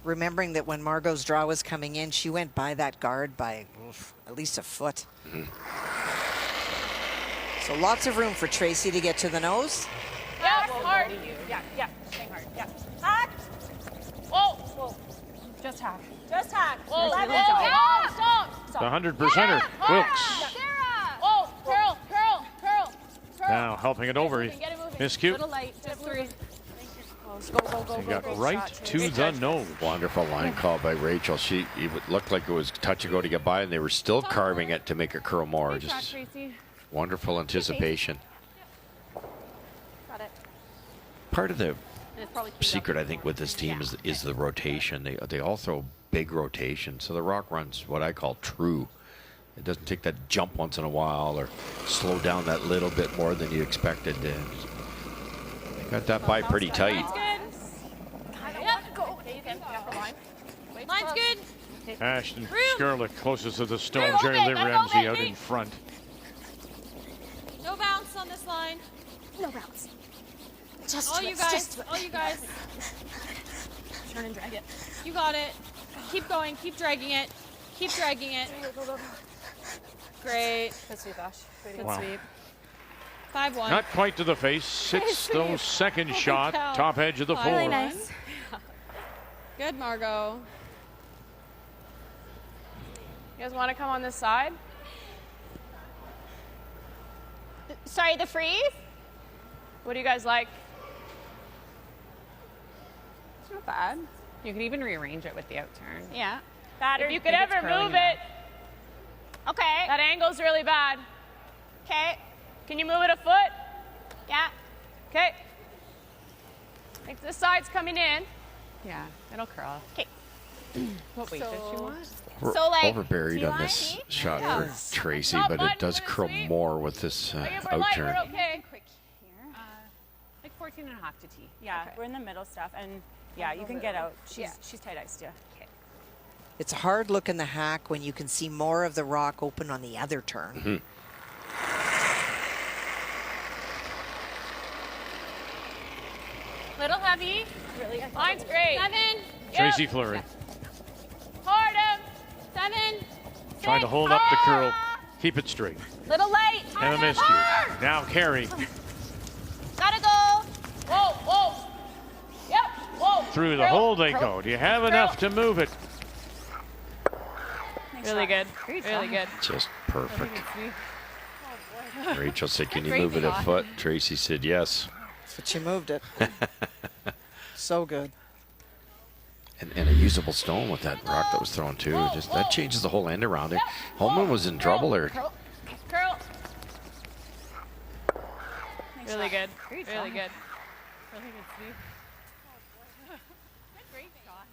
Remembering that when Margot's draw was coming in, she went by that guard by at least a foot. So lots of room for Tracy to get to the nose. Yeah, hard. Yeah, stay hard. Yeah. Hack. Whoa. Whoa. Just hack. Just hack. Whoa. Let Whoa. it go. Stop. The 100%er, Wilkes. Sarah. Whoa. Curl. Now helping it over. Get it moving. Miscue. Little light. Just 3. Go. He got right to the nose. Wonderful line call by Rachel. It looked like it was touch and go to get by, and they were still carving it to make it curl more. Just wonderful anticipation. Got it. Part of the And it's probably secret, I think, with this team is the rotation. They all throw big rotation, so the rock runs what I call true. It doesn't take that jump once in a while or slow down that little bit more than you expected. Got that by pretty tight. Line's good. Line's good. Ashton Room. Skrlik closest to the stone. Room. Jerry Hold it. Lee Hold Ramsey it. out in front. No bounce on this line. No bounce. All you guys. All you guys. turn and drag it. You got it. Keep going. Keep dragging it. Keep dragging it. Great. Good sweep, Ash. Good Wow. sweep. 5-1. Not quite to the face. It's the second shot. cow. Top edge of the 5-1. floor. Really nice. Good, Margot. You guys want to come on this side? Sorry, the freeze? What do you guys like? It's not bad. You could even rearrange it with the outturn. Yeah. If you could ever move it, Okay. that angle's really bad. Okay. Can you move it a foot? Yeah. Okay. I think this side's coming in. Yeah, it'll curl. Okay. What weight does she want? We're So, like, overburied do you on want this me? shot Yeah. for Tracy, Top but button it does with a curl sweep. more with this If we're light, we're outturn. okay. Quick here. Like 14 and a half to tee. Yeah, we're in the middle stuff, and yeah, you can get out. She's tight iced, yeah. Okay. It's a hard look in the hack when you can see more of the rock open on the other turn. Little heavy. Really? Line's great. 7. Tracy Fleury Hard him. 7. trying to hold up the curl. Keep it straight. Little late. And a miscue. Now carry Gotta go. Whoa. Yep. Whoa. through the Curl. hole they Curl. go. Do you have enough to move it? Really good. Really good. Just perfect. Rachel said, "Can you move it a foot?" Tracy said, "Yes." But you moved it. So good. And a usable stone with that rock that was thrown too. Just that changes the whole end around it. Homan was in trouble there. Curl. Really good. Really good. Really good sweep. Great shot.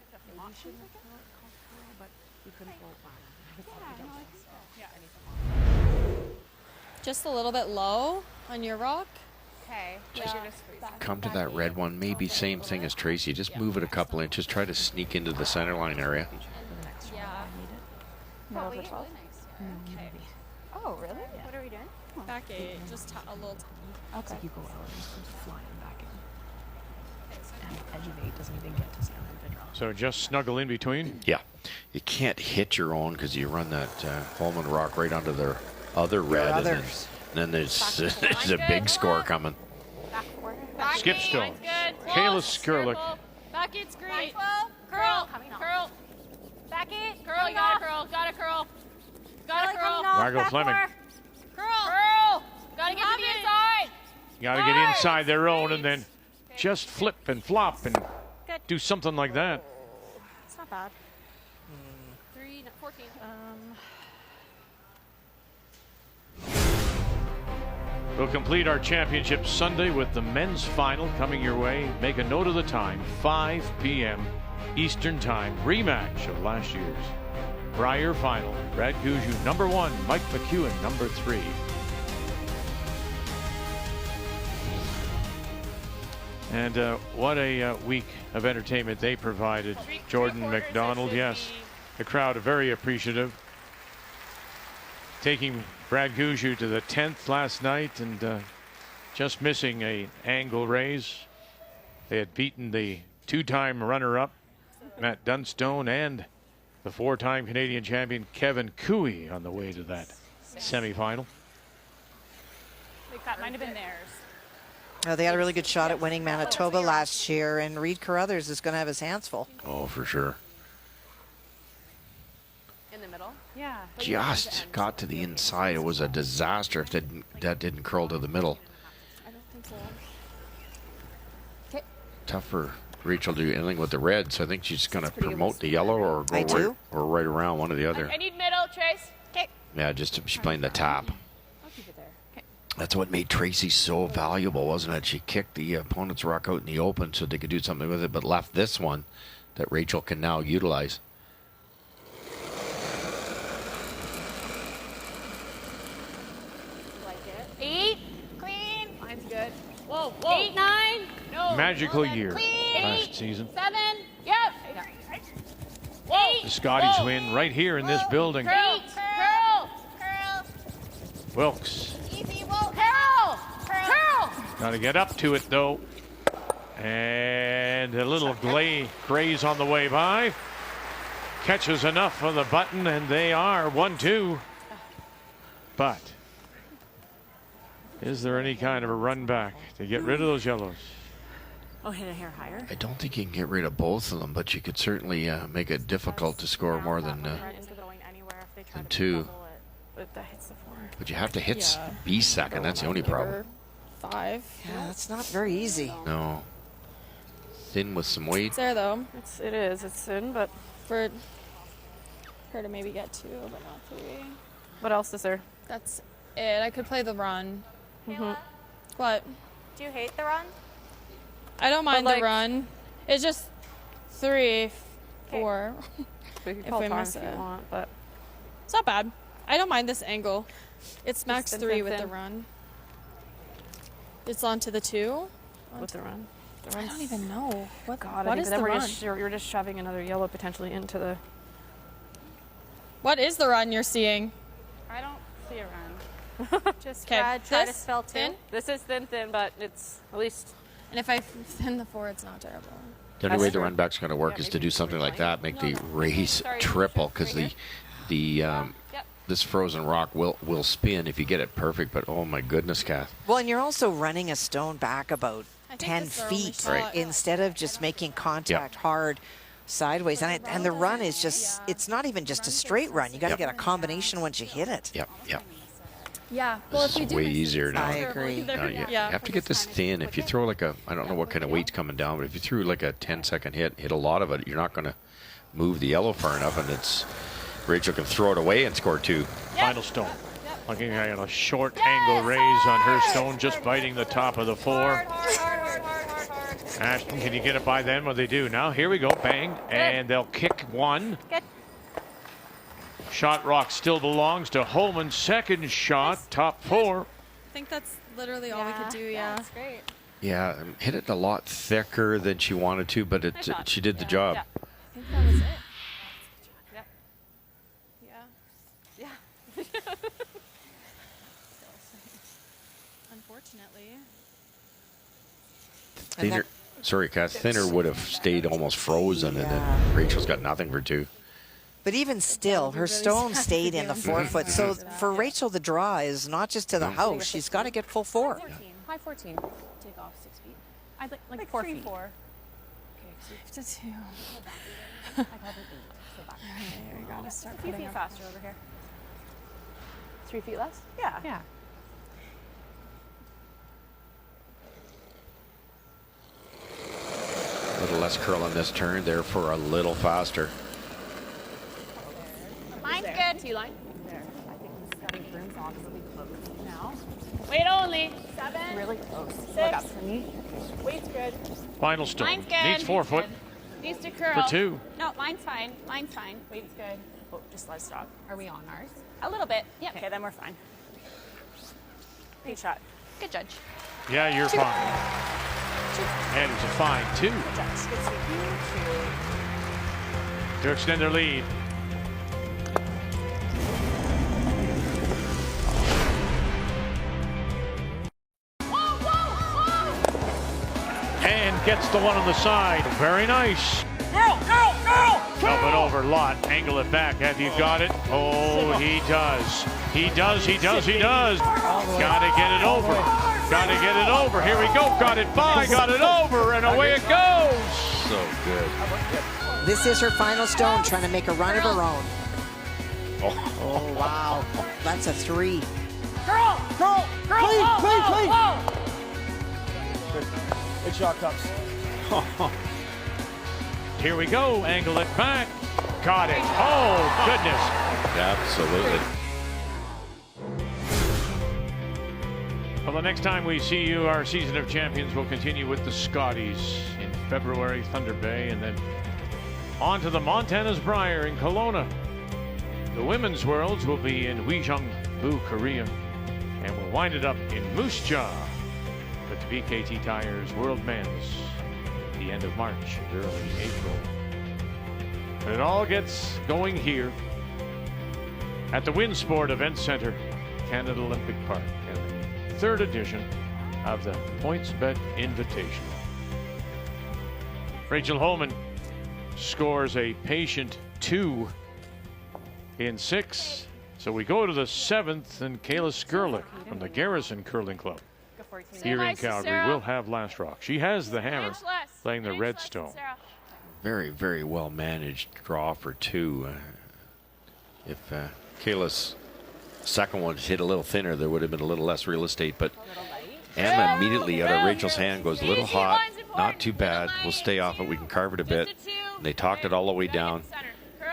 But you couldn't go Just a little bit low on your rock. Okay. Come to that red one, maybe same thing as Tracy. Just move it a couple inches. Try to sneak into the center line area. Yeah. Middle of the 12. Okay. Oh, really? What are we doing? Back 8. Just a little. Okay. You go out and just goes flying back in. And edge of 8 doesn't even get to center of the draw. So just snuggle in between. Yeah, you can't hit your own because you run that Homan rock right onto their other red, and then there's a big score coming. Skip stone. Line's good. Kayla Close. Skrlik. Careful. Back 8's great. Curl. Curl. Back it. Curl. You gotta curl. Gotta curl. Gotta curl. Margot Fleming. Curl. Gotta get to the inside. You got to get inside their own and then just flip and flop and do something like that. It's not bad. 3, 14. We'll complete our championship Sunday with the men's final coming your way. Make a note of the time, 5 p.m. Eastern Time. Rematch of last year's Brier final. Brad Gushue, number 1. Mike McEwen, number 3. And what a week of entertainment they provided. Jordan McDonald, yes. The crowd very appreciative. Taking Brad Gushue to the 10th last night and just missing an angle raise. They had beaten the 2-time runner-up Matt Dunstone and the 4-time Canadian champion Kevin Cooey on the way to that semifinal. That might have been theirs. They had a really good shot at winning Manitoba last year, and Reed Carruthers is going to have his hands full. Oh, for sure. In the middle? Yeah. Just got to the inside. It was a disaster if that didn't curl to the middle. I don't think so. Okay. Tough for Rachel to do anything with the red, so I think she's going to promote the yellow or go right around, one or the other. I need middle, Trace. Okay. Yeah, just she's playing the tap. I'll keep it there. Okay. That's what made Tracy so valuable, wasn't it? She kicked the opponent's rock out in the open so they could do something with it, but left this one that Rachel can now utilize. Like it. 8. Clean. Mine's good. Whoa, whoa. 8, 9. No. Magical year Clean. last season. 7. Yep. The Scotties win right here in this building. Curl. Curl. Curl. Wilkes. Easy. Whoa. Curl. Curl. Got to get up to it, though. And a little graze on the way by. Catches enough of the button, and they are 1-2. But is there any kind of a run back to get rid of those yellows? Oh, hit a hair higher. I don't think you can get rid of both of them, but you could certainly make it difficult to score more than 2. But you have to hit B second. That's the only problem. 5. Yeah, that's not very easy. No. Thin with some weight. It's there though. It is. It's thin, but for her to maybe get 2, but not 3. What else is there? That's it. I could play the run. What? Do you hate the run? I don't mind the run. It's just 3, 4. We can if call we time miss if it. you want, but it's not bad. I don't mind this angle. It's max thin, 3 thin, with thin. the run. It's on to the 2. With the run. I don't even know. What God, is the run? You're just shoving another yellow potentially into the. What is the run you're seeing? I don't see a run. Just Okay, try to spell 2. thin? This is thin, but it's at least. And if I thin the 4, it's not terrible. The only way the run back's going to work is to do something like that, make the race triple, because this frozen rock will spin if you get it perfect. But oh my goodness, Kath! Well, and you're also running a stone back about I think 10 this is our only feet shot. instead of just making contact hard sideways. And the run is just, it's not even just a straight run. You got to get a combination once you hit it. Yep. Yeah. Well, This is way easier now. I agree. You have to get this thin. If you throw like I don't know what kind of weight's coming down, but if you threw like a 10-second hit a lot of it, you're not going to move the yellow far enough, and Rachel can throw it away and score 2. Final stone. Looking at a short angle raise on her stone, just biting the top of the 4. Ashton, can you get it by then? Well, they do. Now, here we go. Bang. And they'll kick 1. Good. Shot rock still belongs to Homan. Second shot, top 4. I think that's literally all we could do, yeah. That's great. Yeah, hit it a lot thicker than she wanted to, but she did the job. I think that was it. Yeah. Unfortunately. Thinner, sorry, Kath. Thinner would have stayed almost frozen, and then Rachel's got nothing for 2. But even still, her stone stayed in the 4 foot. So for Rachel, the draw is not just to the house. She's got to get full 4. High 14. Take off 6 feet. I'd like 4 4 feet. feet. 4. To 2. I called it 8. So back. We gotta start A few putting feet up. faster over here. 3 feet less? Yeah. Yeah. A little less curl on this turn, therefore a little faster. Mine's good. T-line. There. I think this room's on, so it'll be close. now. Weight only. 7. Really close. 6. Look up for me. Weight's good. Final stone. Mine's good. Needs 4 foot. Needs to curl. For 2. No, mine's fine. Mine's fine. Weight's good. Oh, just let it stop. Are we on ours? A little bit. Yep. Okay, then we're fine. Great shot. Good judge. Yeah, you're fine. And it's a fine 2 Good judge. Good sweep. to extend their lead. And gets the one on the side. Very nice. Girl, girl, girl! Up and over, Lot. Angle it back. Have you got it? Oh, he does. He does, he does, he does. Gotta get it over. Gotta get it over. Here we go. Got it by, got it over, and away it goes. So good. This is her final stone, trying to make a run of her own. Oh, wow. That's a 3. Girl, girl, girl! Clean, whoa, clean, whoa, clean. whoa. Good shot, Cups. Here we go. Angle it back. Got it. Oh, goodness. absolutely. Well, the next time we see you, our season of champions will continue with the Scotties in February, Thunder Bay, and then on to the Montana's Briar in Kelowna. The Women's Worlds will be in Uijeongbu, Korea, and we'll wind it up in Moose Jaw with the BKT Tires World Men's at the end of March, early April. But it all gets going here at the Winsport Event Center, Canada Olympic Park, and the 3rd edition of the PointsBet Invitational. Rachel Homan scores a patient 2 in 6. So we go to the 7th, and Kayla Skrlik from the Garrison Curling Club here in Calgary will have last rock. She has the hammer, playing the Redstone. Very, very well managed draw for 2. If Kayla's second one hit a little thinner, there would have been a little less real estate. But Emma immediately out of Rachel's hand goes a little hot, not too bad. We'll stay off it. We can carve it a bit. And they talked it all the way down.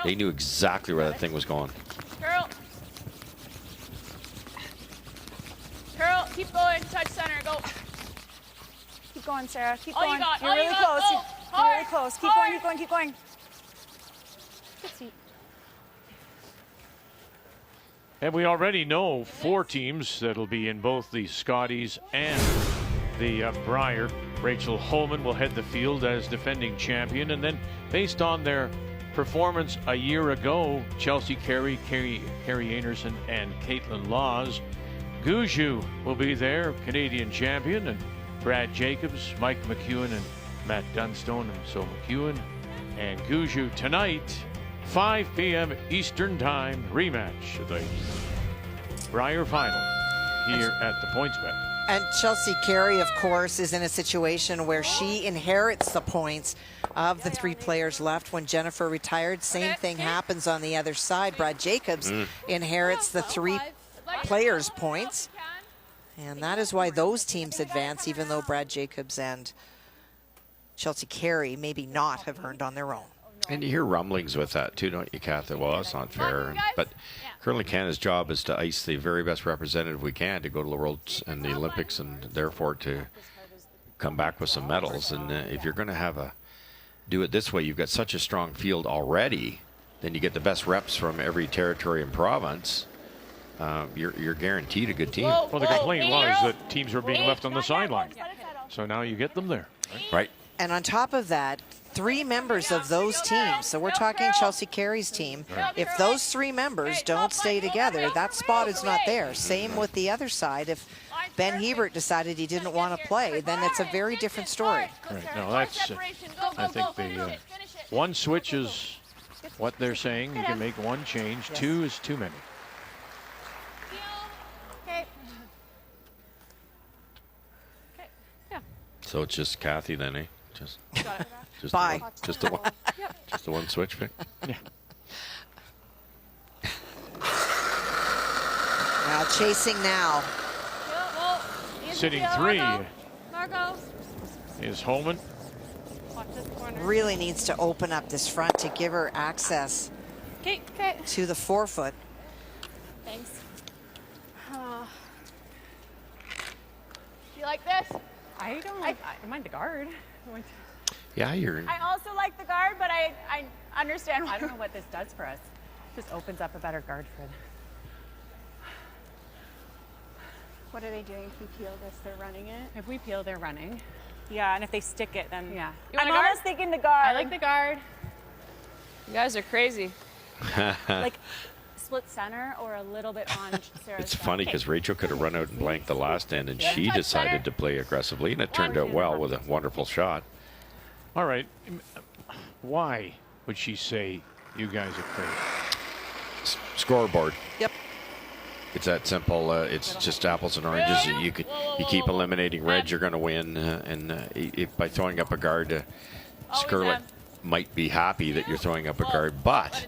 They knew exactly where that thing was going. Curl. Curl. Keep going. Touch center. Go. Keep going, Sarah. Keep All you going. got. You're All you really got. close. Go. You're really close. Keep going, keep going, keep going. Good sweep. And we already know 4 teams that'll be in both the Scotties and the Briar. Rachel Homan will head the field as defending champion, and then based on their performance a year ago, Chelsea Carey, Carrie Anderson, and Caitlin Laws. Guju will be there, Canadian champion, and Brad Jacobs, Mike McEwen, and Matt Dunstone. And so McEwen and Guju tonight, 5 p.m. Eastern Time, rematch of the Briar Final here at the PointsBet. And Chelsea Carey, of course, is in a situation where she inherits the points of the 3 players left when Jennifer retired. Same thing happens on the other side. Brad Jacobs inherits the 3 players' points. And that is why those teams advance, even though Brad Jacobs and Chelsea Carey maybe not have earned on their own. And you hear rumblings with that too, don't you, Kathy? Well, that's not fair. But Curling Canada's job is to ice the very best representative we can to go to the Worlds and the Olympics, and therefore to come back with some medals. And if you're going to do it this way, you've got such a strong field already, then you get the best reps from every territory and province. You're guaranteed a good team. Well, the complaint was that teams were being left on the sideline. So now you get them there. Right. And on top of that, 3 members of those teams, so we're talking Chelsea Carey's team, if those 3 members don't stay together, that spot is not there. Same with the other side. If Ben Hebert decided he didn't want to play, then it's a very different story. Right. No, that's, I think the 1 switch is what they're saying. You can make 1 change. 2 is too many. So it's just Kathy then, eh? Just Bye. Just the one. Just the 1 switch pick. Yeah. Now chasing now. Sitting 3 is Homan. Really needs to open up this front to give her access to the 4-foot. Thanks. like this? I don't like. I mind the guard. Yeah, you're. I also like the guard, but I understand. I don't know what this does for us. Just opens up a better guard for them. What are they doing if we peel this? They're running it? If we peel, they're running. Yeah, and if they stick it, then... Yeah. I'm almost thinking the guard. I like the guard. You guys are crazy. Like split center or a little bit on Sarah's It's side. funny because Rachel could have run out and blanked the last end, and she decided to play aggressively, and it turned out well with a wonderful shot. All right. Why would she say you guys are crazy? Scoreboard. Yep. It's that simple. It's just apples and oranges. You keep eliminating red, you're going to win. If by throwing up a guard, Skrlik might be happy that you're throwing up a guard, but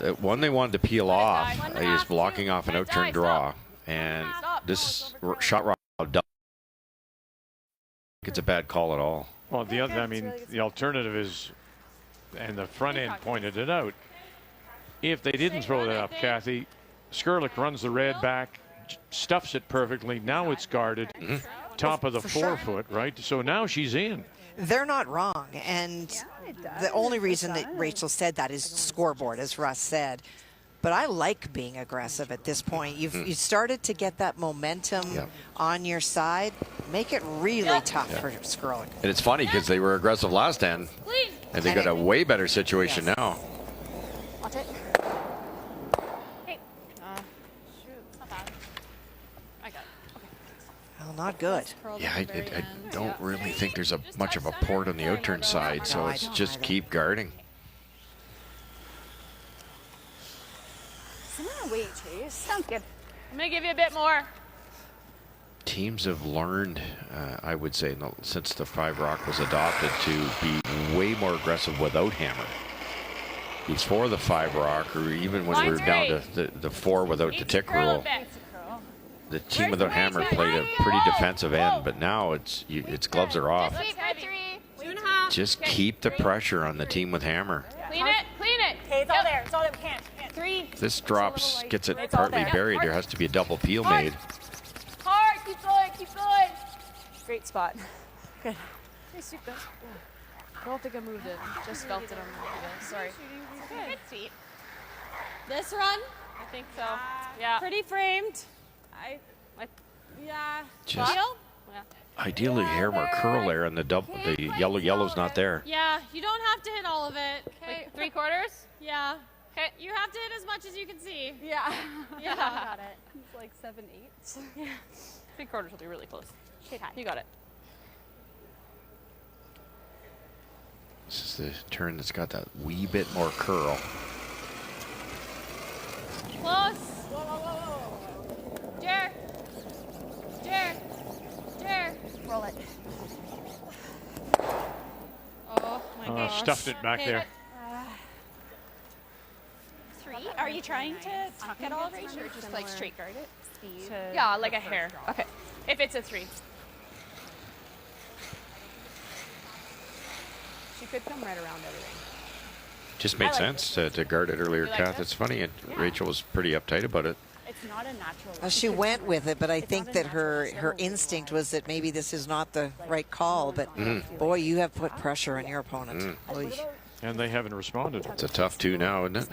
the one they wanted to peel off is blocking off an out-turn draw, and this shot rock it's a bad call at all. Well, the other, I mean, the alternative is, and the front end pointed it out. If they didn't throw that up, Kathy, Skrlik runs the red back, stuffs it perfectly. Now it's guarded, top of the forefoot, right? So now she's in. They're not wrong, and the only reason that Rachel said that is scoreboard, as Russ said. But I like being aggressive at this point. You started to get that momentum on your side. Make it really tough for Skrlik. And it's funny because they were aggressive last end, and they got a way better situation now. Watch it. Well, not good. Yeah, I don't really think there's much of a port on the out-turn side, so it's just keep guarding. Similar weight, Chase. Sounds good. I'm going to give you a bit more. Teams have learned, I would say, since the 5 rock was adopted, to be way more aggressive without hammer. Before the 5 rock, or even when we were down to the 4 without the tick rule, the team without hammer played a pretty defensive end, but now its gloves are off. Just keep the pressure on the team with hammer. Clean it, clean it. Okay, it's all there. It's all there. We can't. Three. If this drops, gets it partly buried, there has to be a double peel made. Hard. Keep going. Keep going. Great spot. Good. Hey, super. I don't think I moved it. Just felt it on the Sorry. Good feet. This run? I think so. Yeah. Pretty framed. Yeah. Just Feel? ideally hammer curl there, and the yellow's not there. Yeah, you don't have to hit all of it. Like 3/4? Yeah. Okay. You have to hit as much as you can see. Yeah. Yeah. Got it. It's like 7/8. Yeah. 3/4 will be really close. You got it. This is the turn that's got that wee bit more curl. Close. Whoa, whoa, whoa, whoa. Jer. Roll it. Oh my gosh. Stuffed it back there. 3. Are you trying to tuck it all, Rachel, or just like straight guard it? Speed. Yeah, like a hair. Okay. If it's a 3. She could come right around everything. Just made sense to guard it earlier, You like Kath. this? It's funny, Rachel was pretty uptight about it. It's not a natural. Well, she went with it, but I think that her instinct was that maybe this is not the right call. But boy, you have put pressure on your opponent. Oy. And they haven't responded. It's a tough 2 now, isn't it?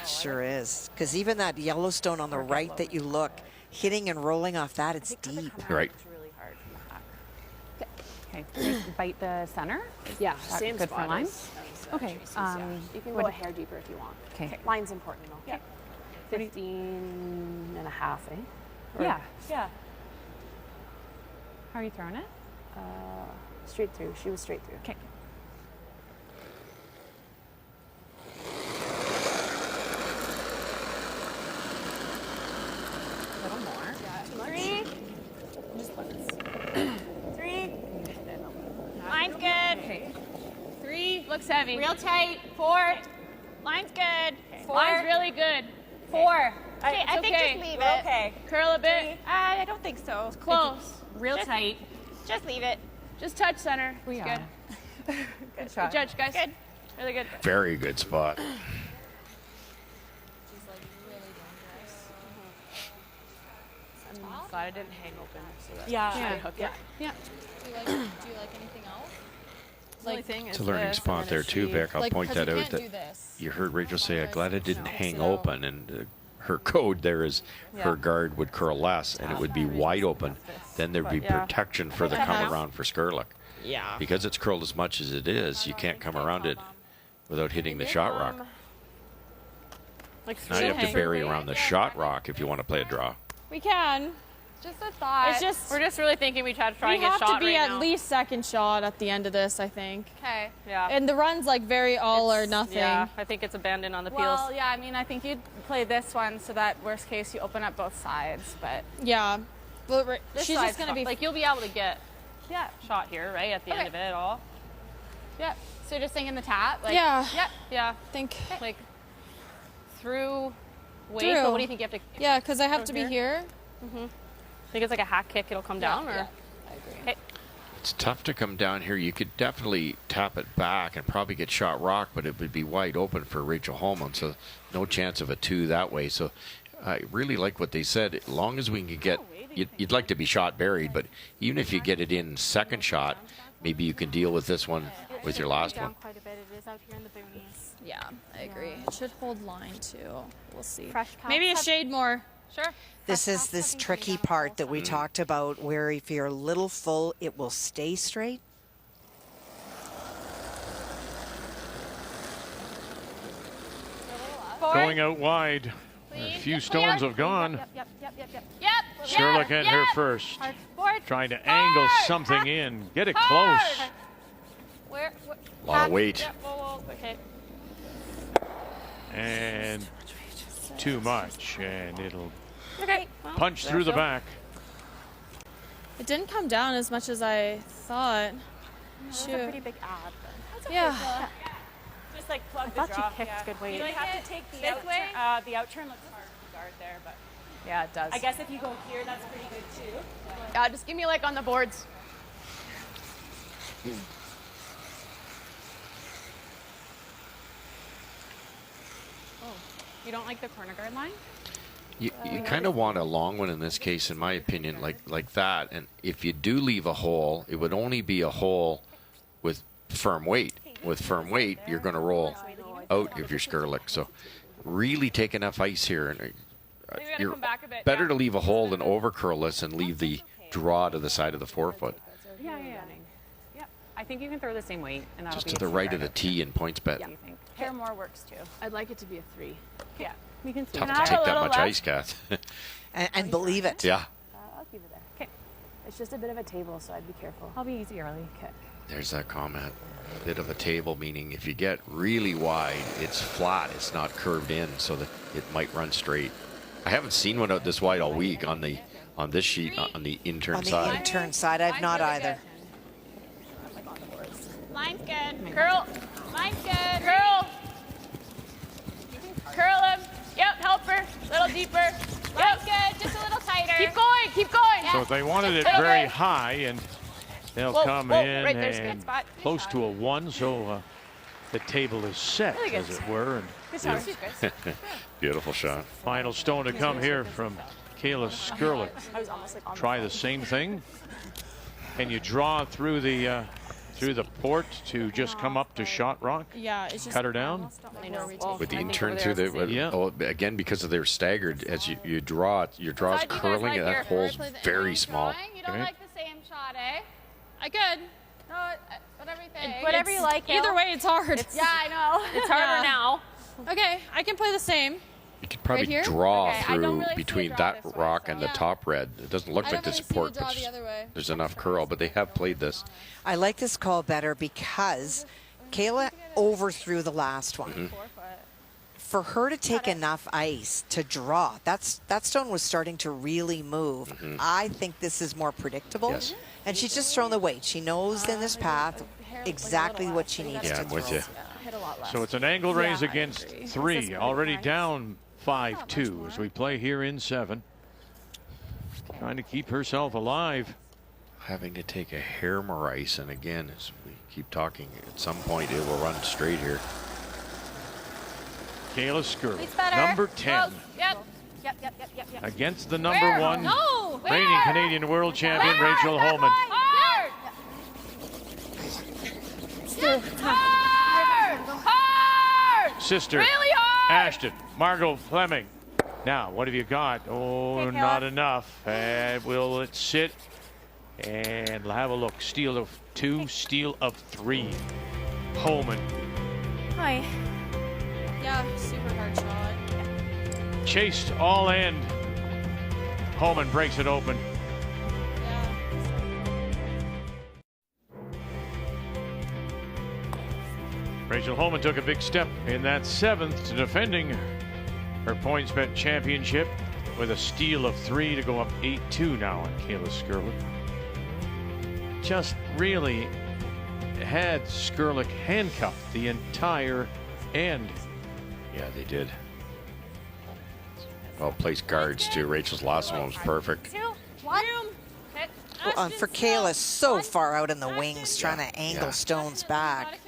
Sure is. Because even that Yellowstone on the right that you look, hitting and rolling off that, it's deep. Right. Okay. Bite the center. Yeah, That's same good spot for line. as Okay. you can go a hair deeper if you want. Okay. Line's important though. Okay. 15 and a half, eh? Yeah. Yeah. How are you throwing it? Straight through. She was straight through. Okay. A little more. 3. Just once. 3. Line's good. Okay. 3. Looks heavy. Real tight. 4. Line's good. 4. Line's really good. 4. Okay, I think okay. just leave We're it. okay. Curl a bit. I don't think so. Close. Real tight. Just leave it. Just touch center. We It's are. good. Good shot. Good judge, guys. Good. Really good. Very good spot. glad I didn't hang open. So that Yeah. I Yeah. hook Yeah. it. Yeah. Do you like anything else? The only thing It's is a learning this, spot and there then too, she- Vic. I'll Like, point 'cause that you out. can't That do this. you heard Rachel say, "I'm glad it didn't hang it open," and her code there is her guard would curl less, and it would be wide open. Then there'd be protection for the come around for Skrlik. Yeah. Because it's curled as much as it is, you can't come around it without hitting the shot rock. Like Now you have to bury around the shot rock if you want to play a draw. We can. Just a thought. It's just we're just really thinking we try to we get have shot to be right at now. least second shot at the end of this, I think. Okay. Yeah. And the run's like very all or nothing. Yeah, I think it's abandoned on the peels. Well, yeah, I mean, I think you'd play this one so that worst case you open up both sides, but Yeah. But This she's side's just gonna be like you'll be able to get shot here, right at the end of it all. Yep. So you're just thinking the tap? Like, Yeah. Yep. Yeah. think Like through weight. Through. But what do you think you have to? yeah, because I have Over to be here? here. Think it's like a hack kick. It'll come down, or Yeah, I agree. Okay. It's tough to come down here. You could definitely tap it back and probably get shot rock, but it would be wide open for Rachel Homan, so no chance of a 2 that way. So I really like what they said. As long as we can get, you'd like to be shot buried, but even if you get it in second shot, maybe you can deal with this one with your last one. Quite a bit. It is out here in the boonies. Yeah, I agree. It should hold line too. We'll see. Fresh paths Maybe a have- shade more. Sure. This is this tricky part that we talked about where if you're a little full, it will stay straight. Going out wide. A few stones have gone. Yep. Skrlik and her first. Trying to angle something in. Get it close. Where? A lot of weight. Whoa. Okay. And too much. And it'll Okay. Well, punch through the back. It didn't come down as much as I thought. That's a pretty big ad. Yeah. Just like plug I the thought draw. you kicked good weight. You like have to take the This out way? the out turn looks hard for the guard there, but Yeah, it does. I guess if you go here, that's pretty good too. Yeah, just give me like on the boards. You don't like the corner guard line? You kind of want a long one in this case, in my opinion, like that. And if you do leave a hole, it would only be a hole with firm weight. With firm weight, you're going to roll out if you're Skrlik. So really take enough ice here. And you're come back a bit, better yeah. to leave a hole than over curl this and leave the draw to the side of the forefoot. Yeah. Yep. I think you can throw the same weight, and that'll Just be to the right of the tee in PointsBet. Yeah. You think? Pair more works too. I'd like it to be a 3. Yeah. We can see. Tough Can to I take have a that little much left? ice, Kath. And believe it. Yeah. I'll keep it there. Okay. It's just a bit of a table, so I'd be careful. I'll be easy early. Okay. There's that comment. Bit of a table, meaning if you get really wide, it's flat. It's not curved in, so that it might run straight. I haven't seen one out this wide all week on this sheet on the intern On the side. intern side, I've not either. Line's good. Curl. Line's good. Curl. Curl him. Yep. Help her. A little deeper. Line's good. Just a little tighter. Keep going. Keep going. So if they wanted it Okay. very high, and they'll Whoa, come whoa, in right there's a good and spot. close to a 1, so the table is set, Really good. as it were. And Good job. Beautiful shot. final stone to come here from Kayla Skrlik. I was almost like on Try the same thing. Can you draw through the port to just come up to shot rock? Yeah, it's just Cut her down? I know. With the I think intern over through there the is the same. again because of their staggered as you draw your draw's Side do you guys curling like and that here? hole's Play the very angle small. drawing? You don't Okay. like the same shot, eh? I could. No, whatever you think. Whatever you like, Either Hill. way, it's hard. Yeah, I know. It's harder Yeah. now. Okay, I can play the same. You could probably Right here? draw Okay, I don't through really see a between draw that this way, rock so- and the Yeah. top red. It doesn't look I like don't the really see support, the draw but the other way. there's enough curl. But they have played this. I like this call better because Kayla overthrew the last one. Mm-hmm. For her to take enough ice to draw, that stone was starting to really move. I think this is more predictable. Mm-hmm. Yes. And she's just thrown the weight. She knows in this path exactly what she needs Yeah, to I'm with throw. you. hit a lot less. So it's an angle raise I against agree. 3. Already down 5-2 as we play here in 7. Trying to keep herself alive. Having to take a hair more ice, and again, as we keep talking, at some point it will run straight here. Kayla Skrlik, It's better. number 10. Close. Yep. Yep. against the number one No! reigning Canadian world champion, Rachel Homan. Hard! Sister, Really hard! Ashton, Margot Fleming. Now, what have you got? Oh, not enough. Will it sit? And have a look. Steal of 2, steal of 3. Homan. Hi. Yeah, super hard shot. Chased all end. Homan breaks it open. Rachel Homan took a big step in that 7th to defending her PointsBet championship with a steal of 3 to go up 8-2 now on Kayla Skrlik. Just really had Skrlik handcuffed the entire end. Yeah, they did. Well placed guards too. Rachel's last one was perfect. 2, 1. For Kayla, so far out in the wings, trying to angle stones back.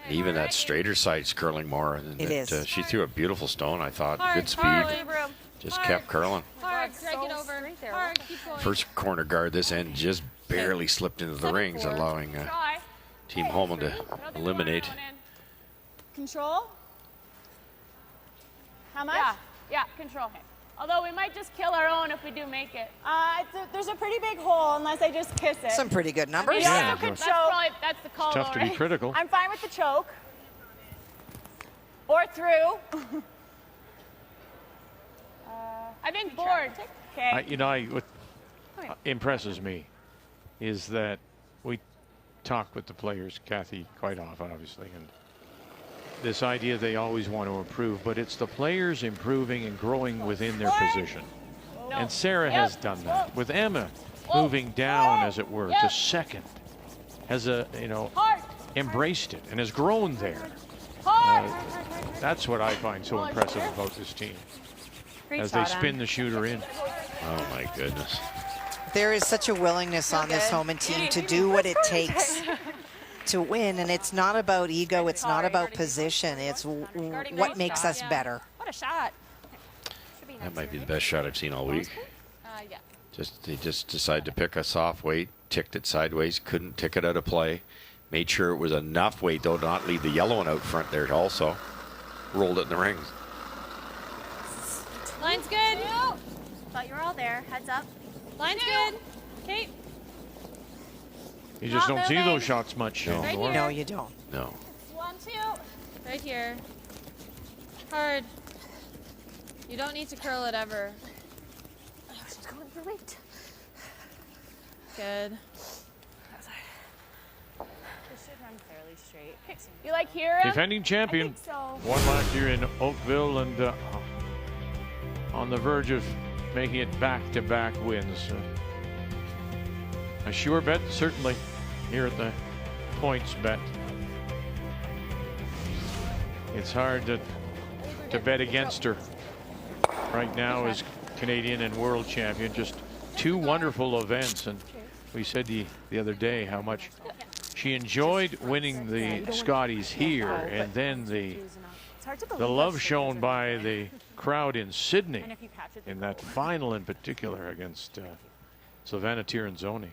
Even that straighter side's curling more. And It is. She threw a beautiful stone, I thought. Hard, Good speed. hard. Just kept curling. Hard, drag it over. Hard, keep going. First corner guard this end just barely slipped into the rings, allowing Team Homan to eliminate. Control? How much? Yeah, control. Although we might just kill our own if we do make it. There's a pretty big hole unless I just kiss it. Some pretty good numbers. Yeah, That's the call. tough to be critical. I'm fine with the choke. Or through. I think board. Okay. What impresses me is that we talk with the players, Kathy, quite often, obviously, and this idea they always want to improve, but it's the players improving and growing within their position. And Sarah has done that with Emma moving down, as it were, to second, has embraced it and has grown there. That's what I find so impressive about this team. As they spin the shooter in. Oh my goodness. There is such a willingness on this Homan team to do what it takes to win, and it's not about ego, it's not about position, it's what makes us better. What a shot. That might be the best shot I've seen all week. They just decided to pick a soft weight, ticked it sideways, couldn't tick it out of play. Made sure it was enough weight, though, not leave the yellow one out front there also. Rolled it in the rings. Line's good. Thought you were all there. Heads up. Line's good. Okay. You just don't see those shots much. Right Nora. here. No, you don't. No. 1, 2. Right here. Hard. You don't need to curl it ever. She's going for weight. Good. This should run fairly straight. You like here? Defending champion. Won last year in Oakville and on the verge of making it back-to-back wins. A sure bet, certainly, here at the PointsBet. It's hard to bet against her right now as Canadian and world champion. Just 2 wonderful events, and we said the other day how much she enjoyed winning the Scotties here, and then the love shown by the crowd in Sydney in that final in particular against Savannah Tirinzoni.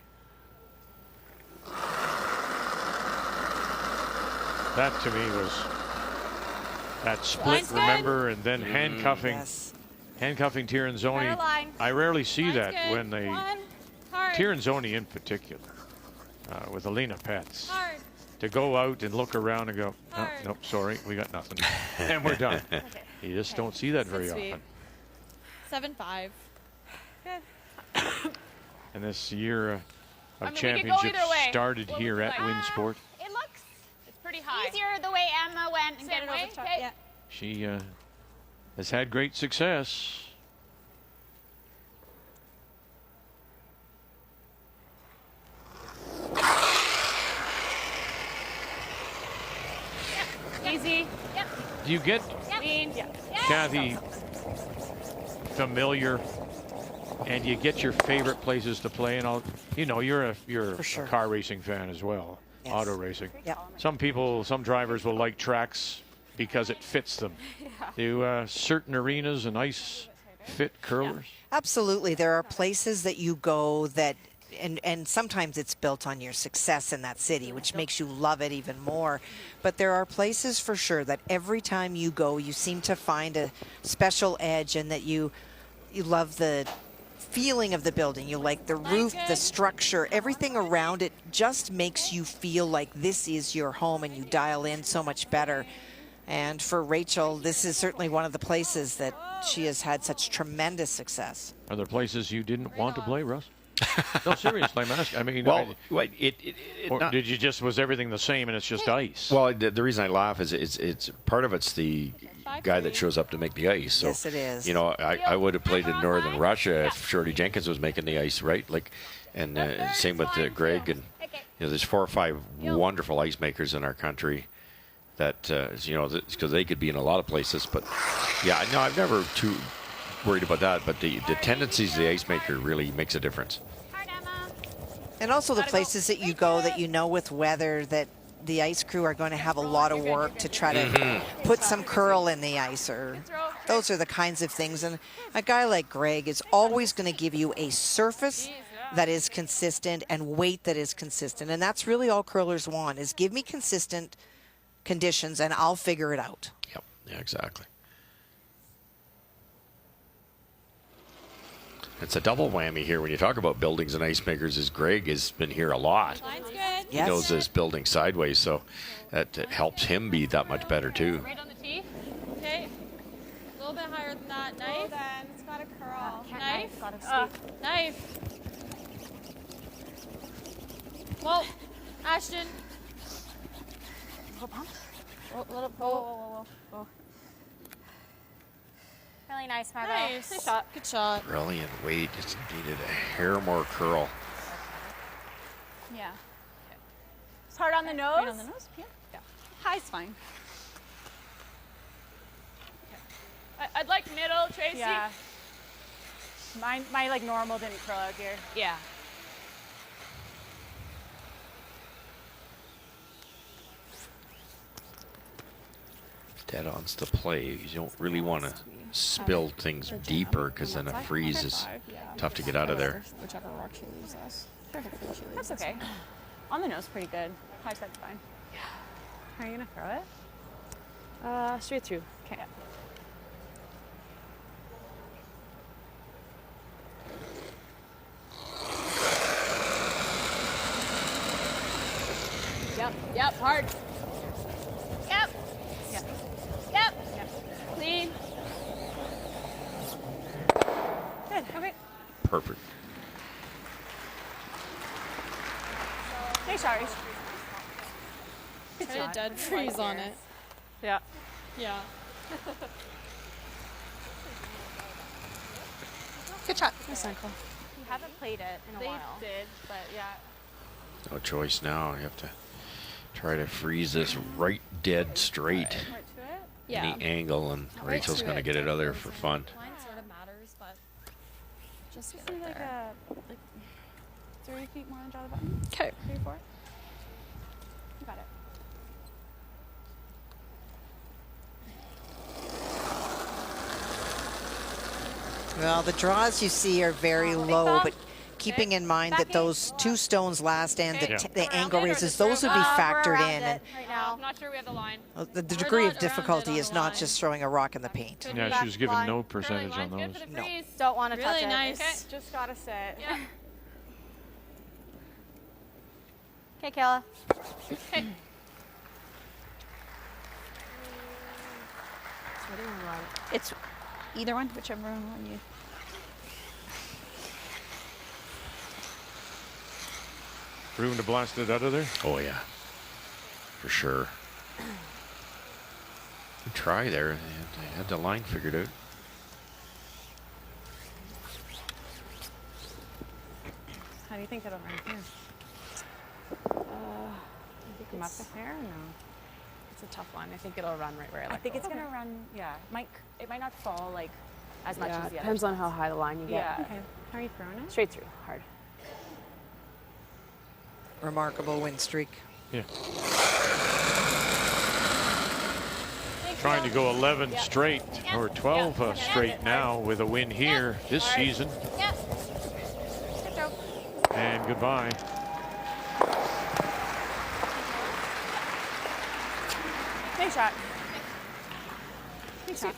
That to me was that split, remember, and then handcuffing Tirinzoni. I rarely see that when they, Tirinzoni in particular, with Alina Pets, to go out and look around and go, oh, nope, sorry, we got nothing, and we're done. You just don't see that very often. 7-5. And this year of championships started here at Winsport. It looks pretty high. Easier the way Emma went and get it over the top. Yeah. She has had great success. Easy. Yep. Do you get, Kathy, familiar, and you get your favorite places to play? And you're a car racing fan as well, auto racing. Yep. Some drivers will like tracks because it fits them. Do certain arenas and ice fit curlers? Absolutely. There are places that you go that, and sometimes it's built on your success in that city, which makes you love it even more. But there are places for sure that every time you go, you seem to find a special edge, and that you love the feeling of the building. You like the roof, the structure, everything around it just makes you feel like this is your home, and you dial in so much better. And for Rachel, this is certainly one of the places that she has had such tremendous success. Are there places you didn't want to play, Russ? No, seriously, I'm asking. I mean, well, did you just, was everything the same and it's just ice? Well, the reason I laugh is it's part of it's the guy that shows up to make the ice. So, yes, it is. You know, I would have played in Northern Russia if Shorty Jenkins was making the ice, right? Like, and same with Greg, and there's 4 or 5 wonderful ice makers in our country that because they could be in a lot of places. But yeah, no, I've never too worried about that. But the tendencies of the ice maker really makes a difference. And also the places that you go that you know with weather that the ice crew are going to have a lot of work to try to put some curl in the ice, or those are the kinds of things. And a guy like Greg is always going to give you a surface that is consistent and weight that is consistent. And that's really all curlers want, is give me consistent conditions and I'll figure it out. Yep, yeah, exactly. It's a double whammy here when you talk about buildings and ice makers, as Greg has been here a lot. Line's good. He knows this building sideways, so that helps him be that much better too. Right on the tee. Okay. A little bit higher than that. Knife. Well, then it's got a curl. Knife. Knife. Whoa. Ashton. Little pump. Little Whoa. Really nice, Margot. Nice. Nice shot. Good shot. Brilliant weight. Just needed a hair more curl. Yeah. It's hard on the nose. Right on the nose? Yeah. High's fine. I'd like middle, Tracy. Yeah. My like normal didn't curl out here. Yeah. Dead on's the play. You don't really want to spill things deeper, because then a freeze is tough to get out of there. Whichever rock she leaves us. That's okay. On the nose, pretty good. High side's fine. Yeah. Are you gonna throw it? Straight through. Okay. Yep, hard. Yep. Yeah. Yep. Clean. Good. Okay. Perfect. Hey, sorry. Try a dead freeze on it. Yeah. Yeah. Good shot. Nice ankle. You haven't played it in a while. They did, but yeah. No choice now. You have to try to freeze this right dead straight. Right to it? Yeah. Any angle, and Rachel's going to get it out of there for fun. Line sort of matters, but just get See it like there. like 3 feet more than draw the button. Okay. 3, 4. You got it. Well, the draws you see are very low, but keeping in mind that those 2 stones last and the angle raises, those would be factored in. And Right now. I'm not sure we have the line. the degree of difficulty is not just throwing a rock in the paint. Yeah, she was given no percentage on Line's those. good for the No. freeze. Don't want to Really touch nice. Okay. Just gotta sit. Yeah. Okay, Kayla. Okay. It's either one, whichever one you. Room to blast it out of there? Oh, yeah. For sure. Good try there. They had the line figured out. How do you think it'll run here? Come up with there or no? It's a tough one. I think it'll run right where I like I think it. it's gonna run. Yeah, it might not fall like as much Yeah, as the it other. depends on how high the line you get. Yeah. Okay. How are you throwing it? Straight through, hard. Remarkable win streak. Yeah. Big trying to go 11 straight or 12 straight now with a win here this season. And goodbye. Nice shot. Nice shot.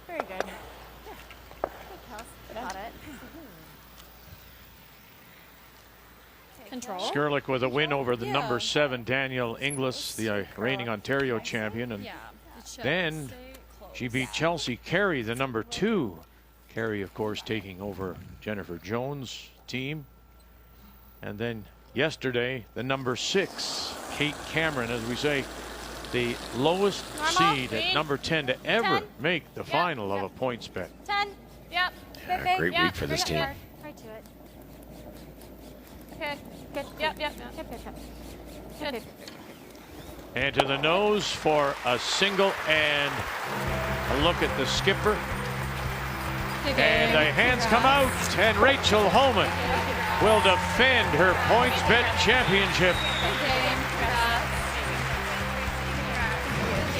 Very good. Got it. Control. Skrlik with a win over the number 7 Danielle Inglis, the reigning Ontario champion, and then she beat Chelsea Carey, the number 2. Carey, of course, taking over Jennifer Jones' team. And then yesterday, the number 6, Kate Cameron, as we say, the lowest seed at number 10 to ever make the final of a PointsBet. 10. Yep. Great week for this team. Right to it. Okay. Good. Yep. Good. And to the nose for a single, and a look at the skipper. And the hands come out, and Rachel Homan will defend her PointsBet championship.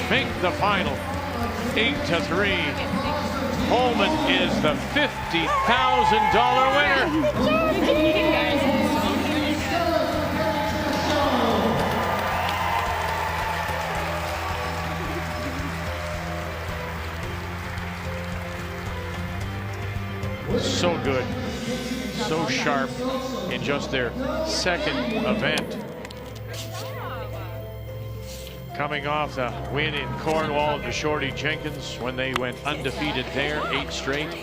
Make the final 8-3. Homan is the $50,000 winner. So good, so sharp in just their second event. Coming off the win in Cornwall to Shorty Jenkins when they went undefeated there, 8 straight.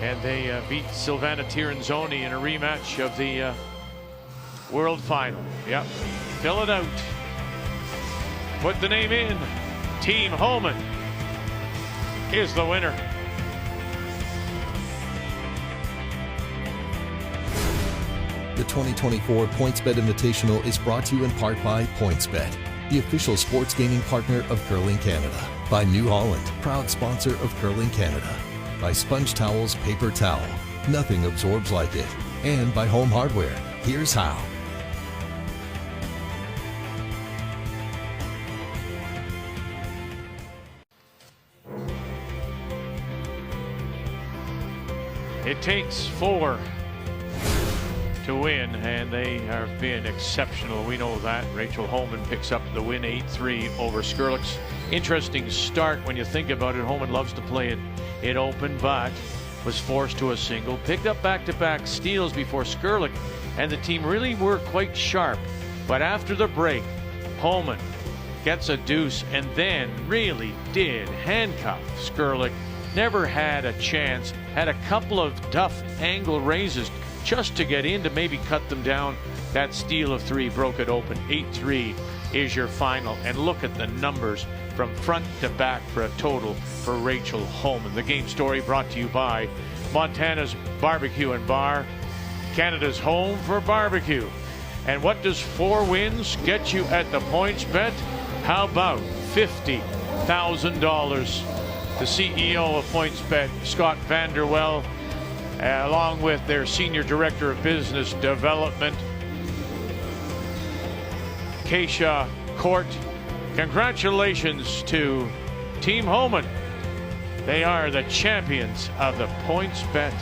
And they beat Silvana Tiranzoni in a rematch of the World Final. Yep, fill it out. Put the name in. Team Homan is the winner. The 2024 PointsBet Invitational is brought to you in part by PointsBet, the official sports gaming partner of Curling Canada. By New Holland, proud sponsor of Curling Canada. By Sponge Towels Paper Towel, nothing absorbs like it. And by Home Hardware, here's how. It takes 4 to win, and they have been exceptional. We know that. Rachel Homan picks up the win 8-3 over Skrlik's. Interesting start when you think about it. Homan loves to play it open, but was forced to a single. Picked up back-to-back steals before Skrlik, and the team really were quite sharp. But after the break, Homan gets a deuce and then really did handcuff Skrlik. Never had a chance. Had a couple of tough angle raises just to get in to maybe cut them down. That steal of 3 broke it open. 8-3 is your final. And look at the numbers from front to back for a total for Rachel Homan. The game story brought to you by Montana's Barbecue and Bar, Canada's home for barbecue. And what does 4 wins get you at the PointsBet? How about $50,000? The CEO of PointsBet, Scott Vanderwell, along with their Senior Director of Business Development, Keisha Court. Congratulations to Team Homan. They are the champions of the PointsBet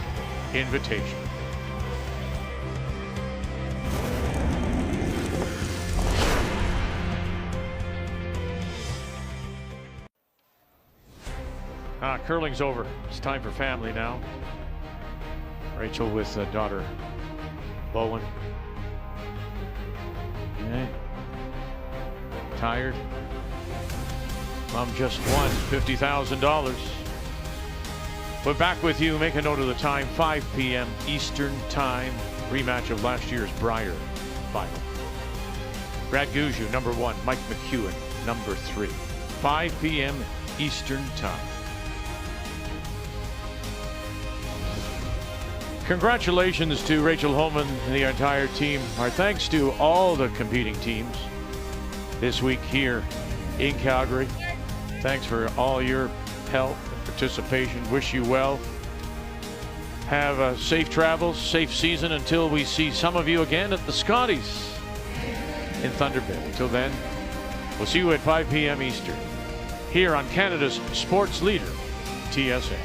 Invitation. Curling's over. It's time for family now. Rachel with daughter Bowen. Okay. Tired. Mom just won $50,000. We're back with you. Make a note of the time, 5 p.m. Eastern Time. Rematch of last year's Brier final. Brad Guzzu, number 1. Mike McEwen, number 3. 5 p.m. Eastern Time. Congratulations to Rachel Homan and the entire team. Our thanks to all the competing teams this week here in Calgary. Thanks for all your help and participation. Wish you well. Have a safe travels, safe season until we see some of you again at the Scotties in Thunder Bay. Until then, We'll see you at 5 p.m. Eastern here on Canada's sports leader, TSN.